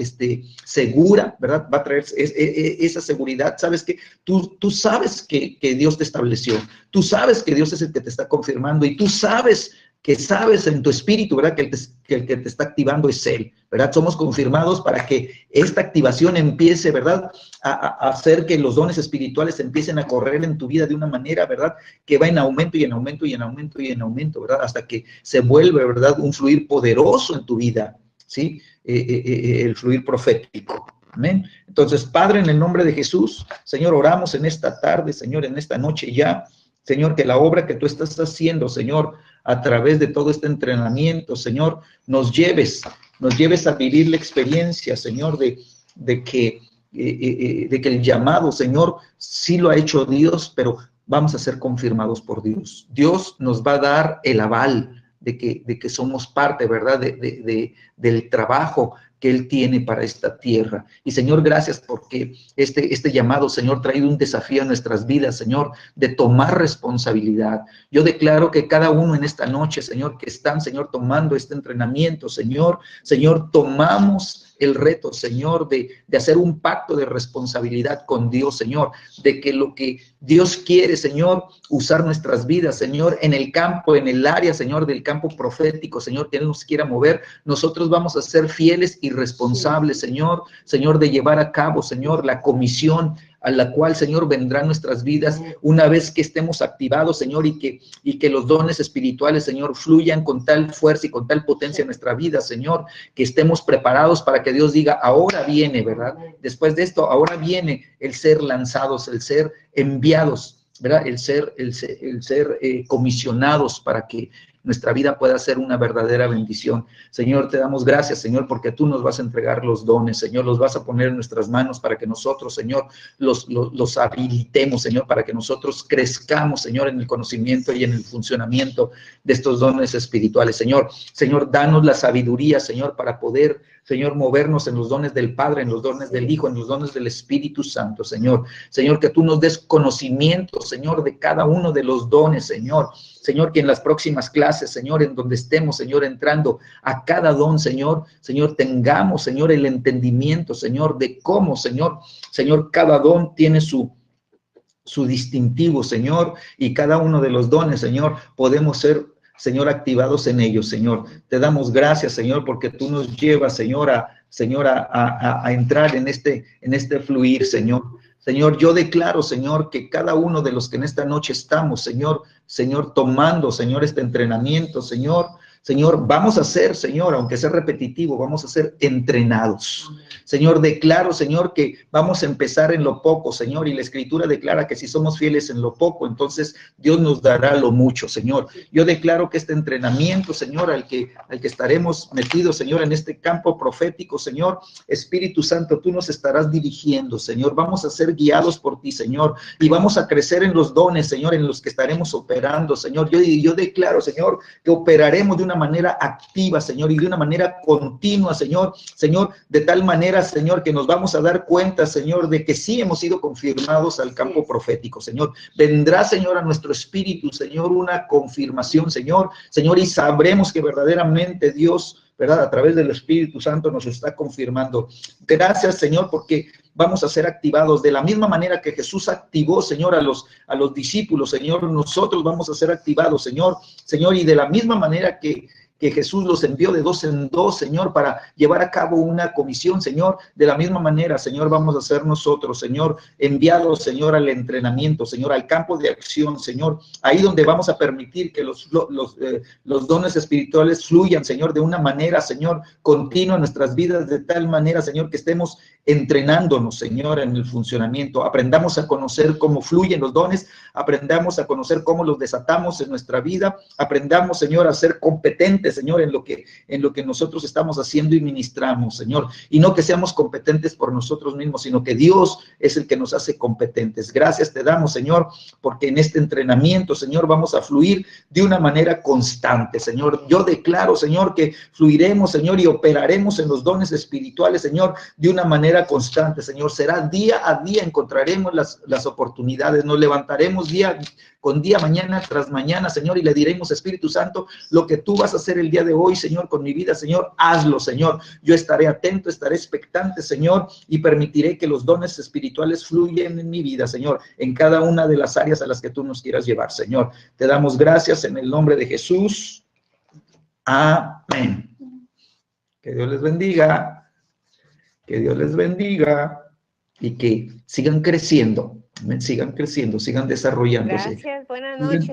Segura, ¿verdad? Va a traer esa seguridad. Sabes que tú sabes que Dios te estableció, tú sabes que Dios es el que te está confirmando y tú sabes en tu espíritu, ¿verdad? Que el que te está activando es Él, ¿verdad? Somos confirmados para que esta activación empiece, ¿verdad? A hacer que los dones espirituales empiecen a correr en tu vida de una manera, ¿verdad? Que va en aumento y en aumento y en aumento y en aumento, ¿verdad? Hasta que se vuelve, ¿verdad? Un fluir poderoso en tu vida, ¿sí? El fluir profético. Amén. Entonces, Padre, en el nombre de Jesús, Señor, oramos en esta tarde, Señor, en esta noche ya, Señor, que la obra que tú estás haciendo, Señor, a través de todo este entrenamiento, Señor, nos lleves a vivir la experiencia, Señor, de que el llamado, Señor, sí lo ha hecho Dios, pero vamos a ser confirmados por Dios. Dios nos va a dar el aval de que somos parte, ¿verdad?, del trabajo que Él tiene para esta tierra. Y Señor, gracias porque este llamado, Señor, trae un desafío a nuestras vidas, Señor, de tomar responsabilidad. Yo declaro que cada uno en esta noche, Señor, que están, Señor, tomando este entrenamiento, Señor, tomamos el reto, Señor, de hacer un pacto de responsabilidad con Dios, Señor, de que lo que Dios quiere, Señor, usar nuestras vidas, Señor, en el campo, en el área, Señor, del campo profético, Señor, que Él nos quiera mover, nosotros vamos a ser fieles y responsables, Señor, de llevar a cabo, Señor, la comisión a la cual, Señor, vendrán nuestras vidas una vez que estemos activados, Señor, y que los dones espirituales, Señor, fluyan con tal fuerza y con tal potencia en nuestra vida, Señor, que estemos preparados para que Dios diga, ahora viene, ¿verdad? Después de esto, ahora viene el ser lanzados, el ser enviados ¿verdad? El ser comisionados para que nuestra vida pueda ser una verdadera bendición. Señor, te damos gracias, Señor, porque tú nos vas a entregar los dones, Señor, los vas a poner en nuestras manos para que nosotros, Señor, los habilitemos, Señor, para que nosotros crezcamos, Señor, en el conocimiento y en el funcionamiento de estos dones espirituales. Señor, danos la sabiduría, Señor, para poder, Señor, movernos en los dones del Padre, en los dones del Hijo, en los dones del Espíritu Santo, Señor. Señor, que tú nos des conocimiento, Señor, de cada uno de los dones, Señor. Señor, que en las próximas clases, Señor, en donde estemos, Señor, entrando a cada don, Señor, tengamos, Señor, el entendimiento, Señor, de cómo, Señor, cada don tiene su distintivo, Señor, y cada uno de los dones, Señor, podemos ser, Señor, activados en ellos, Señor. Te damos gracias, Señor, porque tú nos llevas, Señor, a entrar en este fluir, Señor. Señor, yo declaro, Señor, que cada uno de los que en esta noche estamos, Señor, tomando, Señor, este entrenamiento, Señor, vamos a ser, Señor, aunque sea repetitivo, vamos a ser entrenados. Señor, declaro, Señor, que vamos a empezar en lo poco, Señor, y la Escritura declara que si somos fieles en lo poco, entonces Dios nos dará lo mucho, Señor. Yo declaro que este entrenamiento, Señor, al que estaremos metidos, Señor, en este campo profético, Señor, Espíritu Santo, tú nos estarás dirigiendo, Señor. Vamos a ser guiados por ti, Señor, y vamos a crecer en los dones, Señor, en los que estaremos operando, Señor. Yo declaro, Señor, que operaremos de una manera activa, Señor, y de una manera continua, Señor, de tal manera, Señor, que nos vamos a dar cuenta, Señor, de que sí hemos sido confirmados al campo profético, Señor. Vendrá, Señor, a nuestro espíritu, Señor, una confirmación, Señor, y sabremos que verdaderamente Dios, ¿verdad?, a través del Espíritu Santo nos está confirmando. Gracias, Señor, porque vamos a ser activados de la misma manera que Jesús activó, Señor, a los discípulos, Señor. Nosotros vamos a ser activados, Señor, y de la misma manera que Jesús los envió de 2 en 2, Señor, para llevar a cabo una comisión, Señor. De la misma manera, Señor, vamos a ser nosotros, Señor, enviados, Señor, al entrenamiento, Señor, al campo de acción, Señor, ahí donde vamos a permitir que los dones espirituales fluyan, Señor, de una manera, Señor, continua en nuestras vidas, de tal manera, Señor, que estemos entrenándonos, Señor, en el funcionamiento. Aprendamos a conocer cómo fluyen los dones, aprendamos a conocer cómo los desatamos en nuestra vida, aprendamos, Señor, a ser competentes, Señor, en lo que nosotros estamos haciendo y ministramos, Señor, y no que seamos competentes por nosotros mismos, sino que Dios es el que nos hace competentes. Gracias te damos, Señor, porque en este entrenamiento, Señor, vamos a fluir de una manera constante, Señor. Yo declaro, Señor, que fluiremos, Señor, y operaremos en los dones espirituales, Señor, de una manera constante, Señor. Será día a día, encontraremos las oportunidades, nos levantaremos día con día, mañana tras mañana, Señor, y le diremos, Espíritu Santo, lo que tú vas a hacer el día de hoy, Señor, con mi vida, Señor, hazlo, Señor. Yo estaré atento, estaré expectante, Señor, y permitiré que los dones espirituales fluyan en mi vida, Señor, en cada una de las áreas a las que tú nos quieras llevar, Señor. Te damos gracias en el nombre de Jesús. Amén. Que Dios les bendiga. Que Dios les bendiga y que sigan creciendo, sigan desarrollándose.
Gracias, buenas noches.